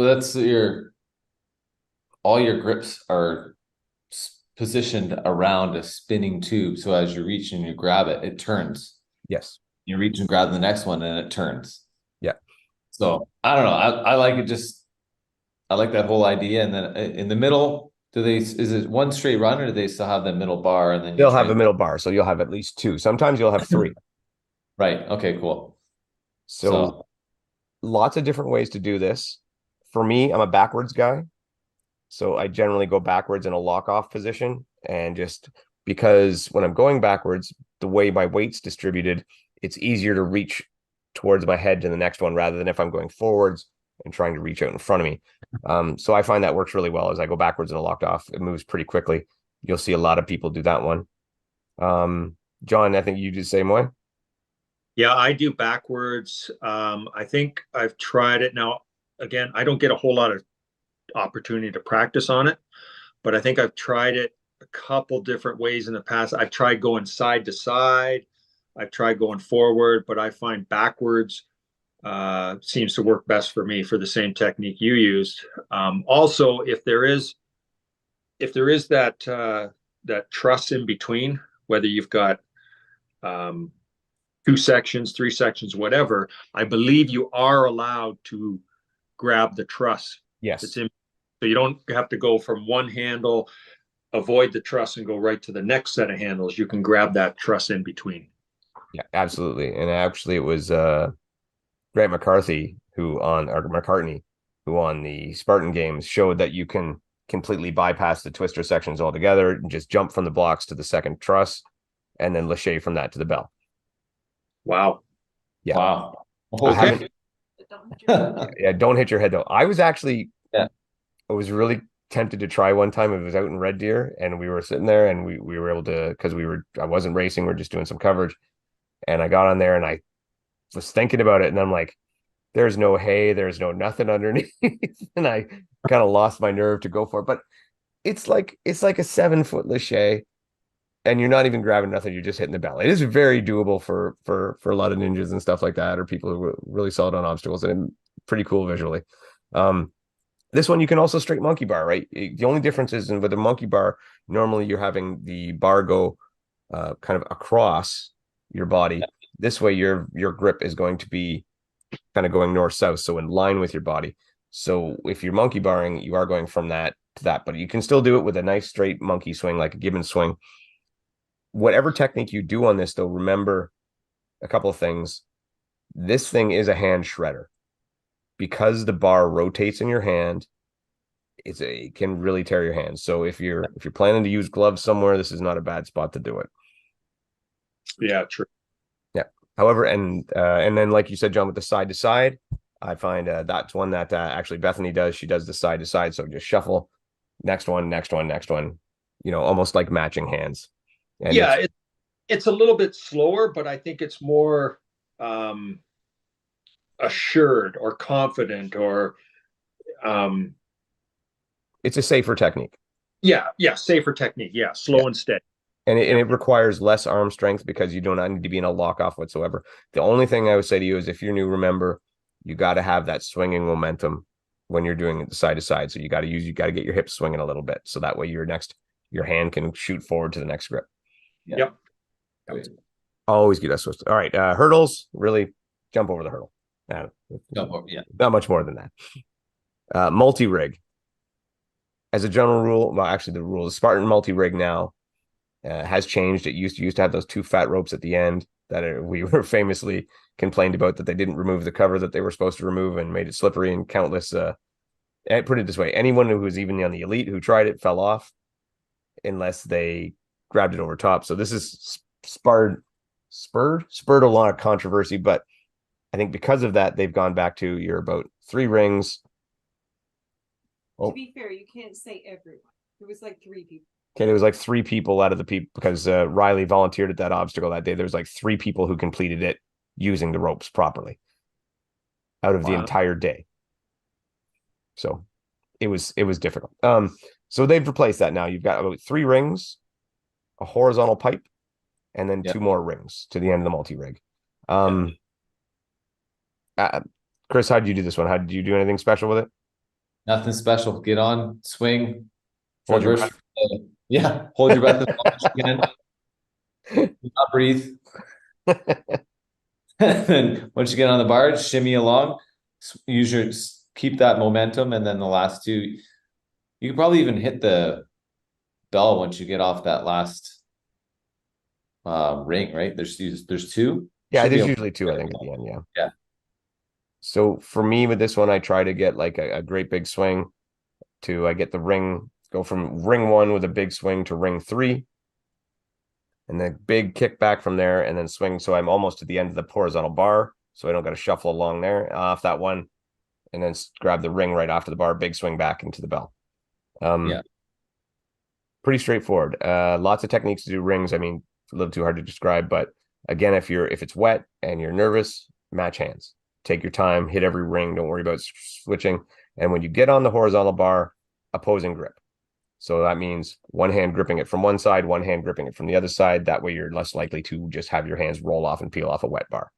all your grips are positioned around a spinning tube. So as you reach and you grab it, it turns. Yes. You reach and grab the next one and it turns. Yeah. So I don't know. I like it just, I like that whole idea. And then in the middle, is it one straight run or do they still have the middle bar and then you They'll have train? a middle bar, so you'll have at least two. Sometimes you'll have three. Right. Okay, cool. So lots of different ways to do this. For me, I'm a backwards guy. So I generally go backwards in a lock off position. And just because when I'm going backwards, the way my weight's distributed, it's easier to reach towards my head to the next one rather than if I'm going forwards and trying to reach out in front of me. So I find that works really well as I go backwards in a locked off. It moves pretty quickly. You'll see a lot of people do that one. John, I think you do the same way. Yeah, I do backwards. I think I've tried it now. Again, I don't get a whole lot of opportunity to practice on it, but I think I've tried it a couple different ways in the past. I've tried going side to side. I've tried going forward, but I find backwards seems to work best for me for the same technique you used. Also, if there is that truss in between, whether you've got um, 2 sections, 3 sections, whatever, I believe you are allowed to grab the truss. Yes. It's in, so you don't have to go from one handle, avoid the truss, and go right to the next set of handles. You can grab that truss in between. Yeah, absolutely. And actually, it was Grant McCarthy McCartney who on the Spartan games showed that you can completely bypass the twister sections altogether and just jump from the blocks to the second truss and then lache from that to the bell. Wow. Yeah. Wow. I Okay. haven't. Yeah, don't hit your head though. I was actually, Yeah. I was really tempted to try one time. It was out in Red Deer, and we were sitting there, and we were able to because I wasn't racing, we are just doing some coverage, and I got on there, and I was thinking about it, and I'm like, there's no hay, there's no nothing underneath, and I kind of lost my nerve to go for it. But it's like a 7-foot lache, and you're not even grabbing nothing, you're just hitting the bell. It is very doable for a lot of ninjas and stuff like that, or people who are really solid on obstacles, and pretty cool visually. This one you can also straight monkey bar, right? The only difference is with the monkey bar, normally you're having the bar go kind of across your body. This way your grip is going to be kind of going north-south, so in line with your body. So if you're monkey barring, you are going from that to that, but you can still do it with a nice straight monkey swing, like a gibbon swing. Whatever technique you do on this, though, remember a couple of things. This thing is a hand shredder. Because the bar rotates in your hand, it can really tear your hands. So if you're planning to use gloves somewhere, this is not a bad spot to do it. Yeah, true. Yeah. However, and then like you said, John, with the side to side, I find that's one that actually Bethany does. She does the side to side. So just shuffle, next one, next one, next one. Almost like matching hands. And yeah, it's a little bit slower, but I think it's more assured or confident or it's a safer technique. yeah, safer technique. Yeah, slow and steady. And it requires less arm strength because you do not need to be in a lock off whatsoever. The only thing I would say to you is if you're new, remember, you got to have that swinging momentum when you're doing it side to side. So you got to get your hips swinging a little bit. So that way your hand can shoot forward to the next grip. Yeah. Yep. Always get us switched. All right. Hurdles, really jump over the hurdle. Yeah. Not much more than that. Multi-rig. As a general rule, well, actually the rule is Spartan multi-rig now has changed. It used to have those 2 fat ropes at the end that we were famously complained about that they didn't remove the cover that they were supposed to remove and made it slippery, and countless put it this way, anyone who was even on the elite who tried it fell off unless they grabbed it over top. So this is spurred a lot of controversy, but I think because of that, they've gone back to you're about 3 rings. To be fair, you can't say everyone. It was like 3 people. Okay, there was like 3 people out of the people because Riley volunteered at that obstacle that day. There was like 3 people who completed it using the ropes properly out of the entire day. So it was difficult. So they've replaced that now. You've got about 3 rings, a horizontal pipe, and then 2 more rings to the end of the multi-rig. Chris, how did you do this one? How did you do anything special with it? Nothing special. Get on, swing, Hold your traverse. Yeah, hold your breath as long as you can. Do not breathe. And then once you get on the bar, shimmy along. Use your keep that momentum, and then the last 2, you can probably even hit the bell once you get off that last ring. Right? There's 2. Yeah, there's usually 2, I think, at the end. Yeah. Yeah. So for me with this one, I try to get like a great big swing I get the ring, go from ring 1 with a big swing to ring 3, and then big kick back from there, and then swing. So I'm almost to the end of the horizontal bar, so I don't got to shuffle along there off that one, and then grab the ring right after the bar, big swing back into the bell. Pretty straightforward. Lots of techniques to do rings. I mean, a little too hard to describe, but again, if it's wet and you're nervous, match hands. Take your time, hit every ring. Don't worry about switching. And when you get on the horizontal bar, opposing grip. So that means one hand gripping it from one side, one hand gripping it from the other side. That way you're less likely to just have your hands roll off and peel off a wet bar.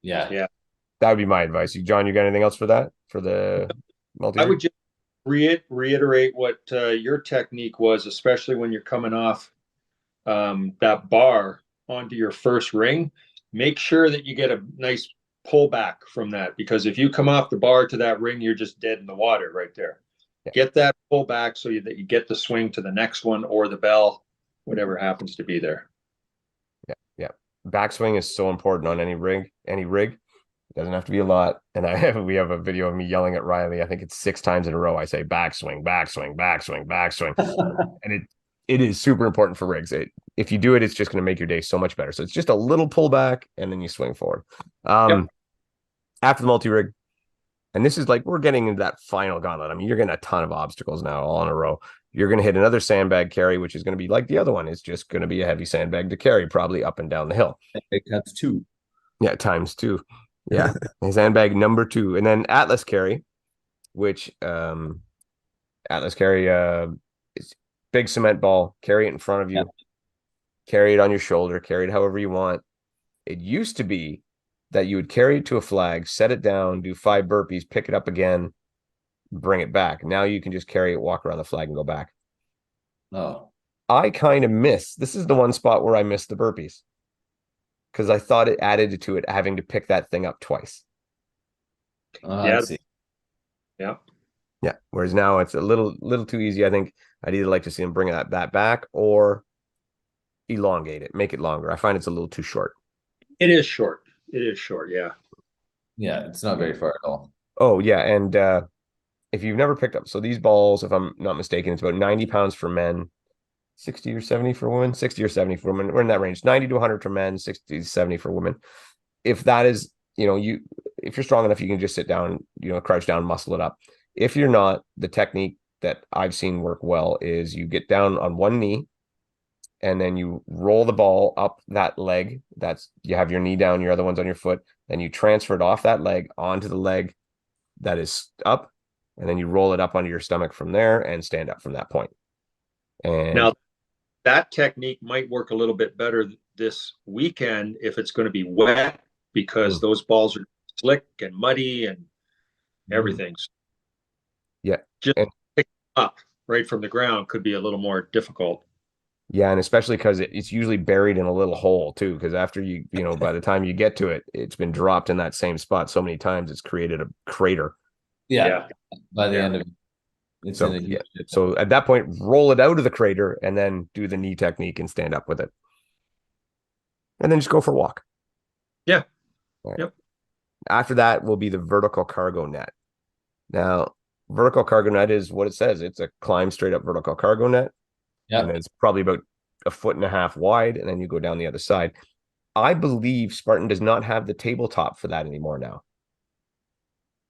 Yeah. That would be my advice. John, you got anything else for that? For the multi? I would just reiterate what your technique was, especially when you're coming off that bar onto your first ring. Make sure that you get a nice pull back from that, because if you come off the bar to that ring, you're just dead in the water right there. Get that pull back so that you get the swing to the next one or the bell, whatever happens to be there. Yeah. Backswing is so important on any rig. It doesn't have to be a lot. And we have a video of me yelling at Riley. I think it's 6 times in a row. I say backswing, backswing, backswing, backswing. And it is super important for rigs. If you do it, it's just going to make your day so much better. So it's just a little pullback and then you swing forward. After the multi-rig, and this is like, we're getting into that final gauntlet. I mean, you're getting a ton of obstacles now all in a row. You're going to hit another sandbag carry, which is going to be like the other one. It's just going to be a heavy sandbag to carry, probably up and down the hill. That's 2. Yeah, times 2. Yeah, sandbag number 2. And then Atlas carry, which Atlas carry is big cement ball, carry it in front of you, carry it on your shoulder, carry it however you want. It used to be that you would carry it to a flag, set it down, do 5 burpees, pick it up again, bring it back. Now you can just carry it, walk around the flag, and go back. Oh. I kind of this is the one spot where I missed the burpees, because I thought it added to it having to pick that thing up twice. I see. Yeah. Whereas now it's a little too easy. I think I'd either like to see them bring that back or elongate it, make it longer. I find it's a little too short. It is short. Yeah. Yeah, it's not very far at all. Oh, yeah. And if you've never picked up, so these balls, if I'm not mistaken, it's about 90 pounds for men, 60 or 70 for women, 60 or 70 for women. We're in that range, 90 to 100 for men, 60 to 70 for women. If that is, if you're strong enough, you can just sit down, crouch down, muscle it up. If you're not, the technique that I've seen work well is you get down on one knee, and then you roll the ball up that leg. You have your knee down, your other one's on your foot. Then you transfer it off that leg onto the leg that is up, and then you roll it up onto your stomach from there and stand up from that point. And now that technique might work a little bit better this weekend if it's going to be wet, because those balls are slick and muddy and everything. Yeah. Just pick up right from the ground could be a little more difficult. Yeah, and especially because it's usually buried in a little hole too, because after by the time you get to it, it's been dropped in that same spot so many times, it's created a crater. Yeah. By the end of it. So at that point, roll it out of the crater and then do the knee technique and stand up with it. And then just go for a walk. Yeah. Right. Yep. After that will be the vertical cargo net. Now, vertical cargo net is what it says. It's a climb straight up vertical cargo net. Yeah. And it's probably about 1.5 feet wide, and then you go down the other side. I believe Spartan does not have the tabletop for that anymore now.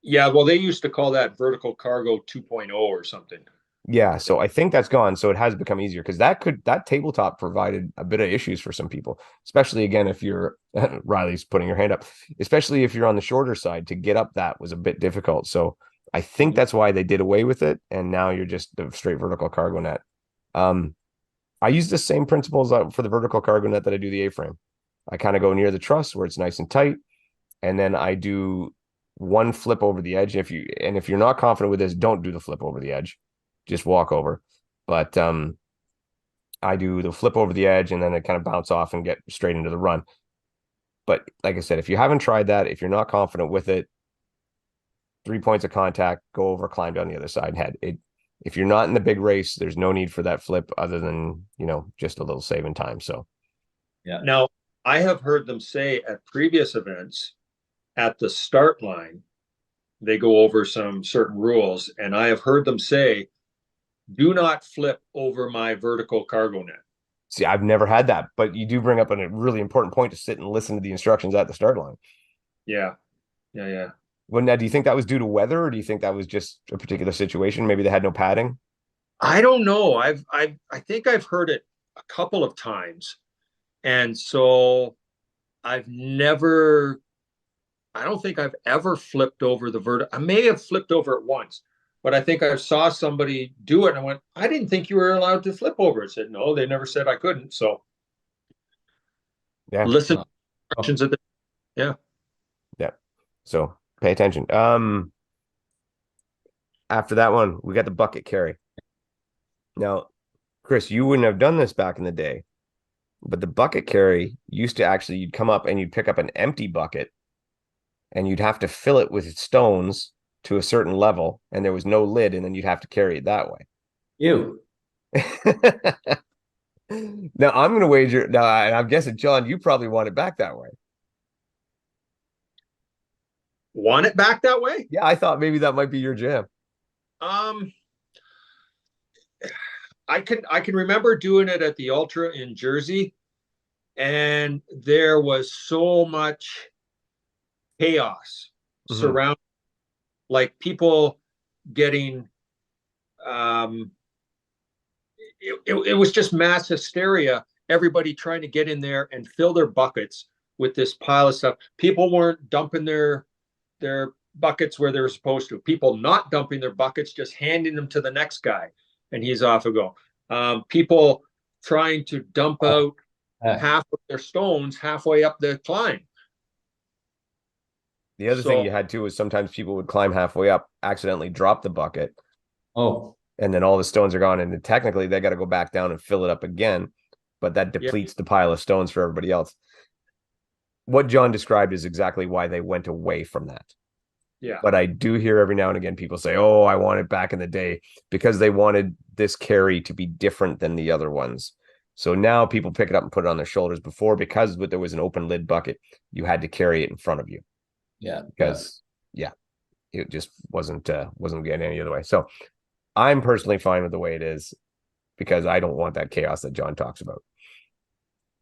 Yeah, well, they used to call that vertical cargo 2.0 or something. Yeah, so I think that's gone. So it has become easier because that tabletop provided a bit of issues for some people, especially again if you're Riley's putting your hand up, especially if you're on the shorter side to get up that was a bit difficult. So I think that's why they did away with it, and now you're just the straight vertical cargo net. I use the same principles for the vertical cargo net that I do the A-frame. I kind of go near the truss where it's nice and tight, and then I do one flip over the edge. If you're not confident with this, don't do the flip over the edge. Just walk over. But I do the flip over the edge and then I kind of bounce off and get straight into the run. But like I said, if you haven't tried that, if you're not confident with it, 3 points of contact, go over, climb down the other side and head. If you're not in the big race, there's no need for that flip other than, just a little saving time. So Yeah. Now, I have heard them say at previous events at the start line, they go over some certain rules, and I have heard them say, do not flip over my vertical cargo net. see, I've never had that, but you do bring up a really important point to sit and listen to the instructions at the start line. Yeah. Yeah. Well, now, do you think that was due to weather, or do you think that was just a particular situation? Maybe they had no padding. I don't know. I think I've heard it a couple of times. And so I don't think I've ever flipped over the vertical. I may have flipped over it once, but I think I saw somebody do it and I went, I didn't think you were allowed to flip over. It said, no, they never said I couldn't. So Yeah. listen to instructions at the, yeah. Yeah. So pay attention. After that one, we got the bucket carry. Now, Chris, you wouldn't have done this back in the day, but the bucket carry used to actually, you'd come up and you'd pick up an empty bucket and you'd have to fill it with stones to a certain level, and there was no lid, and then you'd have to carry it that way. You. Now, I'm going to wager, now, I'm guessing, John, you probably want it back that way. Want it back that way? Yeah, I thought maybe that might be your jam. I can remember doing it at the Ultra in Jersey, and there was so much chaos surrounding, like people getting it was just mass hysteria, everybody trying to get in there and fill their buckets with this pile of stuff. People weren't dumping their buckets where they were supposed to. People not dumping their buckets, just handing them to the next guy, and he's off to go. People trying to dump out half of their stones halfway up the climb. The other thing you had too is sometimes people would climb halfway up, accidentally drop the bucket. Oh. And then all the stones are gone. And technically they got to go back down and fill it up again. But that depletes the pile of stones for everybody else. What John described is exactly why they went away from that. Yeah. But I do hear every now and again people say, oh, I want it back in the day, because they wanted this carry to be different than the other ones. So now people pick it up and put it on their shoulders. Before, because there was an open lid bucket, you had to carry it in front of you. Yeah. Because it just wasn't getting any other way. So I'm personally fine with the way it is, because I don't want that chaos that John talks about.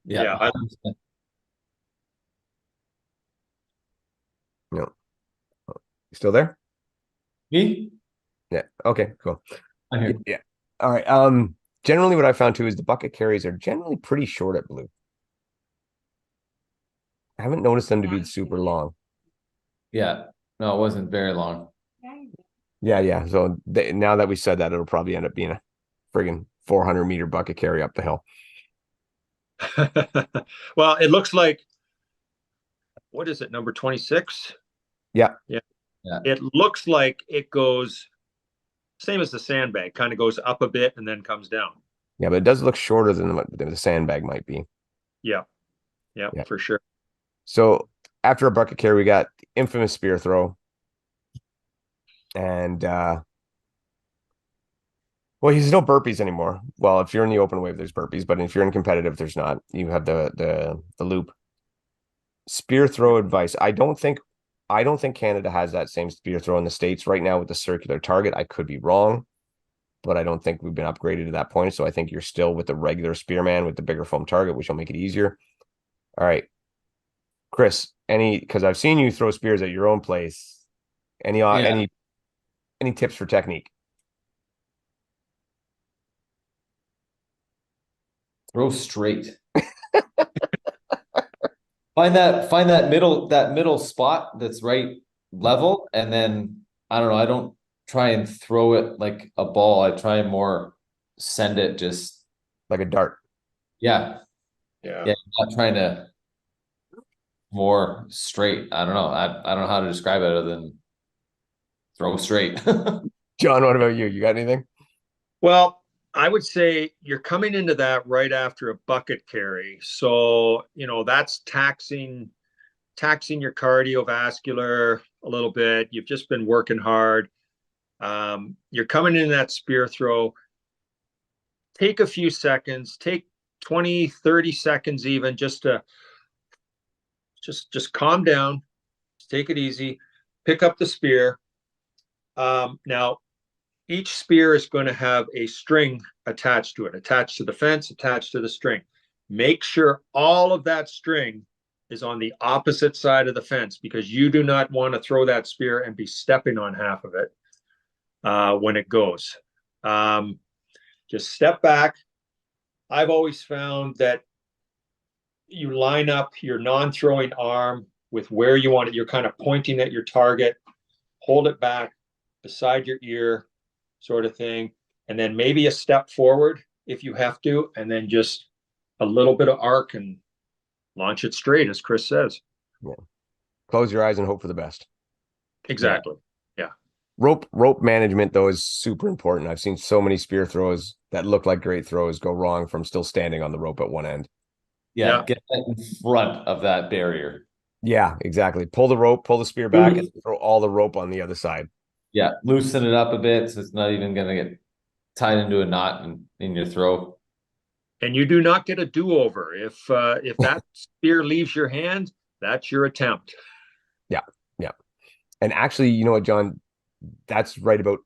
Yeah. No. You still there? Me? Yeah. Okay, cool. I'm here. Yeah. All right. Generally what I found too is the bucket carries are generally pretty short at Blue. I haven't noticed them to be super long. Yeah. No, it wasn't very long. Yeah. So now that we said that, it'll probably end up being a friggin' 400-meter bucket carry up the hill. Well, it looks like, what is it, number 26? Yeah. It looks like it goes same as the sandbag, kind of goes up a bit and then comes down. Yeah, but it does look shorter than the sandbag might be. Yeah, for sure. So after a bucket carry, we got the infamous spear throw. And well, there's no burpees anymore. Well, if you're in the open wave, there's burpees, but if you're in competitive, there's not. You have the loop. Spear throw advice. I don't think Canada has that same spear throw in the States right now with the circular target. I could be wrong, but I don't think we've been upgraded to that point. So I think you're still with the regular spearman with the bigger foam target, which will make it easier. All right. Chris, because I've seen you throw spears at your own place. Any Yeah. any tips for technique? Throw straight. Find that middle spot that's right level, and then I don't know. I don't try and throw it like a ball. I try and more send it just Like a dart. yeah. Yeah. Yeah, not trying to more straight. I don't know. I don't know how to describe it other than throw straight. John, what about you? You got anything? Well, I would say you're coming into that right after a bucket carry. So, that's taxing your cardiovascular a little bit. You've just been working hard. You're coming in that spear throw. Take a few seconds, take 20, 30 seconds even just to just calm down, take it easy, pick up the spear. Now, each spear is going to have a string attached to it, attached to the fence, attached to the string. Make sure all of that string is on the opposite side of the fence, because you do not want to throw that spear and be stepping on half of it when it goes. Just step back. I've always found that you line up your non-throwing arm with where you want it. You're kind of pointing at your target, hold it back beside your ear, sort of thing. And then maybe a step forward if you have to, and then just a little bit of arc and launch it straight, as Chris says. Yeah. Close your eyes and hope for the best. Exactly. Rope management though is super important. I've seen so many spear throws that look like great throws go wrong from still standing on the rope at one end. Yeah, Yeah. get that in front of that barrier. Yeah, exactly. Pull the rope, pull the spear back, and throw all the rope on the other side. Yeah, loosen it up a bit so it's not even gonna get tied into a knot in your throat. And you do not get a do-over. If that spear leaves your hand, that's your attempt. Yeah, yeah. And actually, you know what, John? That's right about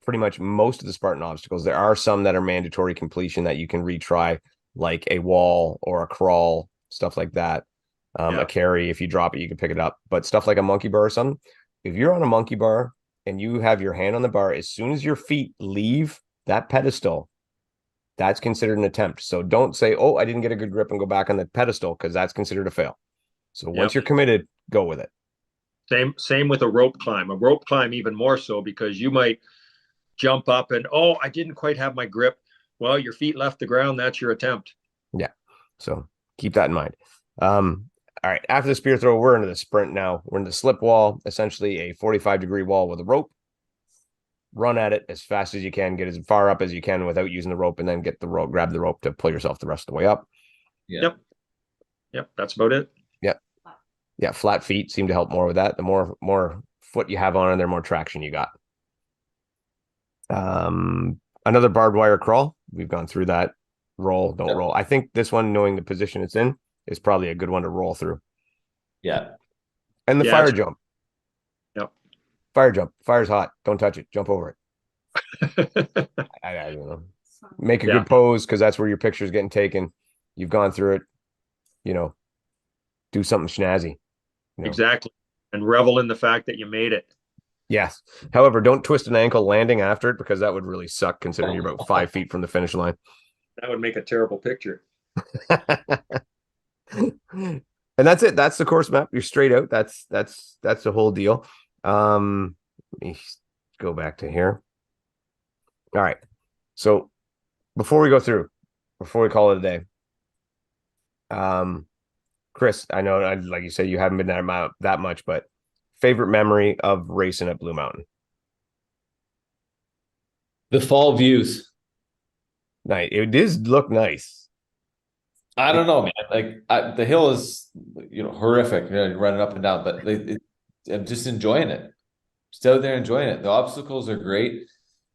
pretty much most of the Spartan obstacles. There are some that are mandatory completion that you can retry, like a wall or a crawl, stuff like that. A carry, if you drop it, you can pick it up. But stuff like a monkey bar or something, if you're on a monkey bar and you have your hand on the bar, as soon as your feet leave that pedestal, that's considered an attempt. So don't say, oh, I didn't get a good grip and go back on the pedestal, because that's considered a fail. So once you're committed, go with it. Same with a rope climb. A rope climb even more so, because you might jump up and, oh, I didn't quite have my grip. Well, your feet left the ground. That's your attempt. Yeah. So keep that in mind. All right. After the spear throw, we're into the sprint now. We're in the slip wall, essentially a 45-degree wall with a rope. Run at it as fast as you can, get as far up as you can without using the rope, and then get the rope, grab the rope to pull yourself the rest of the way up. Yeah. Yep. That's about it. Yeah, flat feet seem to help more with that. The more foot you have on it, the more traction you got. Another barbed wire crawl. We've gone through that. Roll, don't roll. I think this one, knowing the position it's in, is probably a good one to roll through. Yeah. And the fire jump. Yep. Fire jump. Fire's hot. Don't touch it. Jump over it. I don't know. Make a good pose, because that's where your picture's getting taken. You've gone through it. Do something snazzy. Exactly. And revel in the fact that you made it. Yes. However, don't twist an ankle landing after it, because that would really suck, considering you're about 5 feet from the finish line. That would make a terrible picture. And that's it. That's the course map. You're straight out. That's the whole deal. Let me go back to here. All right. So before we call it a day, Chris, I know, like you said, you haven't been there that much, but favorite memory of racing at Blue Mountain? The fall views. Nice. It does look nice. I don't know, man. Like the hill is, horrific, running up and down, but I'm just enjoying it. Just out there enjoying it. The obstacles are great.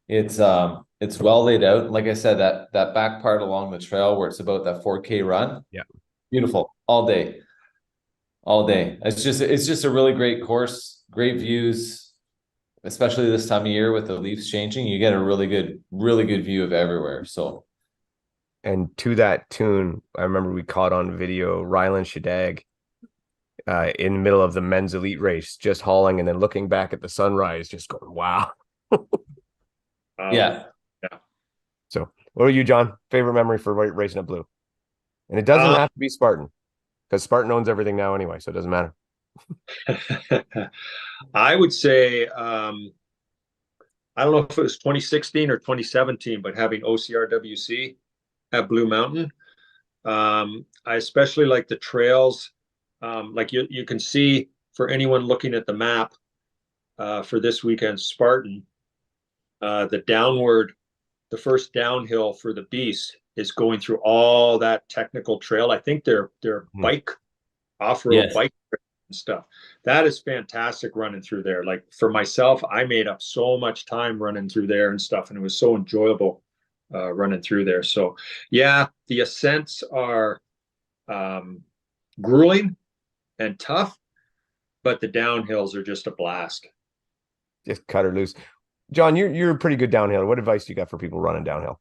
It's well laid out. Like I said, that back part along the trail where it's about that 4K run. Yeah. Beautiful all day. All day. It's just a really great course, great views, especially this time of year with the leaves changing. You get a really good view of everywhere. So, and to that tune, I remember we caught on video Rylan Shadag in the middle of the men's elite race, just hauling and then looking back at the sunrise, just going, wow. Yeah. So what are you, John? Favorite memory for racing at Blue? And it doesn't have to be Spartan, because Spartan owns everything now anyway, so it doesn't matter. I would say, I don't know if it was 2016 or 2017, but having OCRWC at Blue Mountain. I especially like the trails. Like you can see, for anyone looking at the map for this weekend's Spartan, the first downhill for the Beast is going through all that technical trail. I think they're bike, off-road bike and stuff. That is fantastic running through there. Like for myself, I made up so much time running through there and stuff, and it was so enjoyable running through there. So yeah, the ascents are grueling and tough, but the downhills are just a blast. Just cut her loose. John, you're a pretty good downhill. What advice do you got for people running downhill?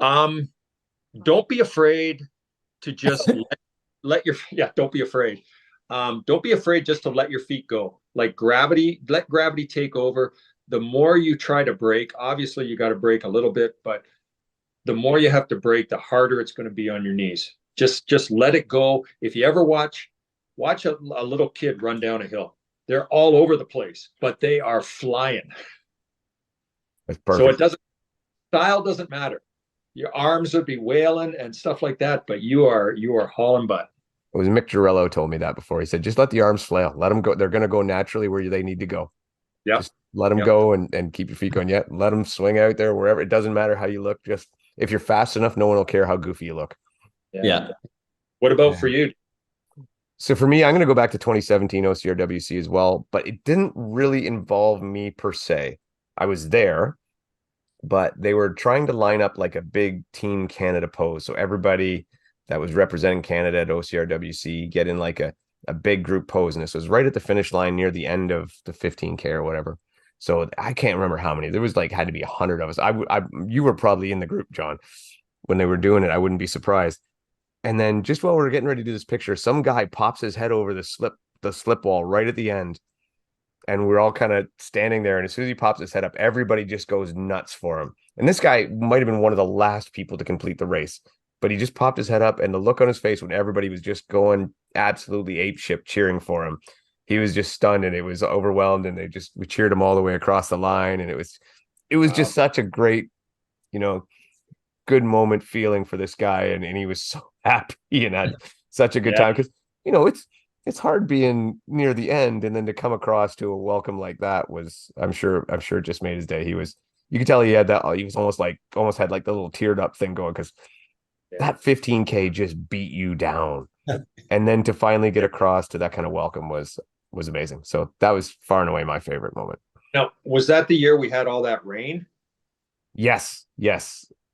Don't be afraid to just let your don't be afraid. Don't be afraid just to let your feet go. Like let gravity take over. The more you try to brake, obviously you got to brake a little bit, but the more you have to brake, the harder it's going to be on your knees. Just let it go. If you ever watch a little kid run down a hill, they're all over the place, but they are flying. That's perfect. So style doesn't matter. Your arms would be wailing and stuff like that, but you are hauling butt. It was Mick Girello told me that before. He said, just let the arms flail. Let them go. They're going to go naturally where they need to go. Yeah. Just let them go and keep your feet going. Yeah. Let them swing out there wherever. It doesn't matter how you look. Just if you're fast enough, no one will care how goofy you look. Yeah. What about for you? So for me, I'm going to go back to 2017 OCRWC as well, but it didn't really involve me per se. I was there, but they were trying to line up like a big Team Canada pose. So everybody that was representing Canada at OCRWC get in like a big group pose. And this was right at the finish line near the end of the 15K or whatever. So I can't remember how many. There was like had to be 100 of us. You were probably in the group, John, when they were doing it. I wouldn't be surprised. And then just while we're getting ready to do this picture, some guy pops his head over the slip wall right at the end. And we're all kind of standing there. And as soon as he pops his head up, everybody just goes nuts for him. And this guy might have been one of the last people to complete the race, but he just popped his head up, and the look on his face when everybody was just going absolutely apeshit cheering for him. He was just stunned, and it was overwhelmed, and we cheered him all the way across the line. And it was just such a great, good moment feeling for this guy. And he was so happy and had such a good time. Cause it's hard being near the end, and then to come across to a welcome like that was, I'm sure it just made his day. You could tell he had that. He was almost had like the little teared up thing going, because that 15K just beat you down. And then to finally get across to that kind of welcome was amazing. So that was far and away my favorite moment. Now, was that the year we had all that rain? Yes.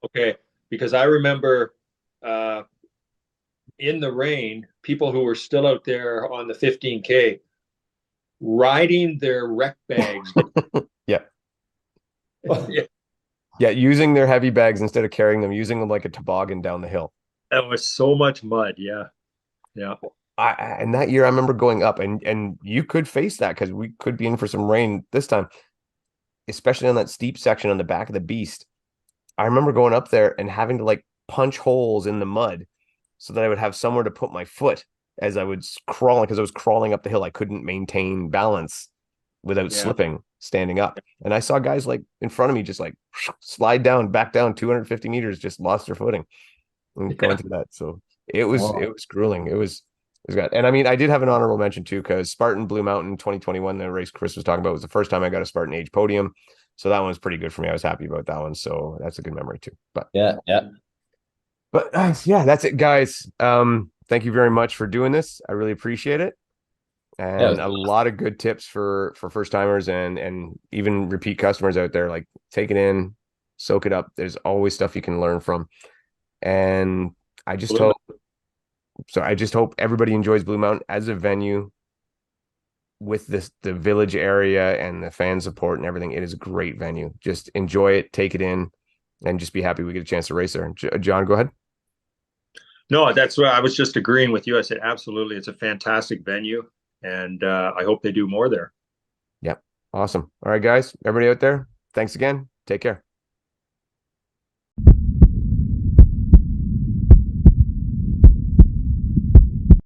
Okay. Because I remember in the rain, people who were still out there on the 15K riding their rec bags. Yeah, using their heavy bags instead of carrying them, using them like a toboggan down the hill. That was so much mud. Yeah. And that year I remember going up, and you could face that because we could be in for some rain this time, especially on that steep section on the back of the Beast. I remember going up there and having to like punch holes in the mud so that I would have somewhere to put my foot as I was crawling, because I was crawling up the hill. I couldn't maintain balance without slipping standing up. And I saw guys like in front of me just like slide back down 250 meters, just lost their footing and going through that. So it was grueling. It was good. And I mean, I did have an honorable mention too, because Spartan Blue Mountain 2021, the race Chris was talking about, was the first time I got a Spartan age podium. So that one was pretty good for me. I was happy about that one. So that's a good memory too. But But that's it, guys. Thank you very much for doing this. I really appreciate it. And a lot of good tips for first timers and even repeat customers out there. Like, take it in, soak it up. There's always stuff you can learn from. And I just hope everybody enjoys Blue Mountain as a venue with the village area and the fan support and everything. It is a great venue. Just enjoy it, take it in, and just be happy we get a chance to race there. John, go ahead. No, that's what I was just agreeing with you. I said, absolutely. It's a fantastic venue, and I hope they do more there. Yep. Awesome. All right, guys, everybody out there, thanks again. Take care.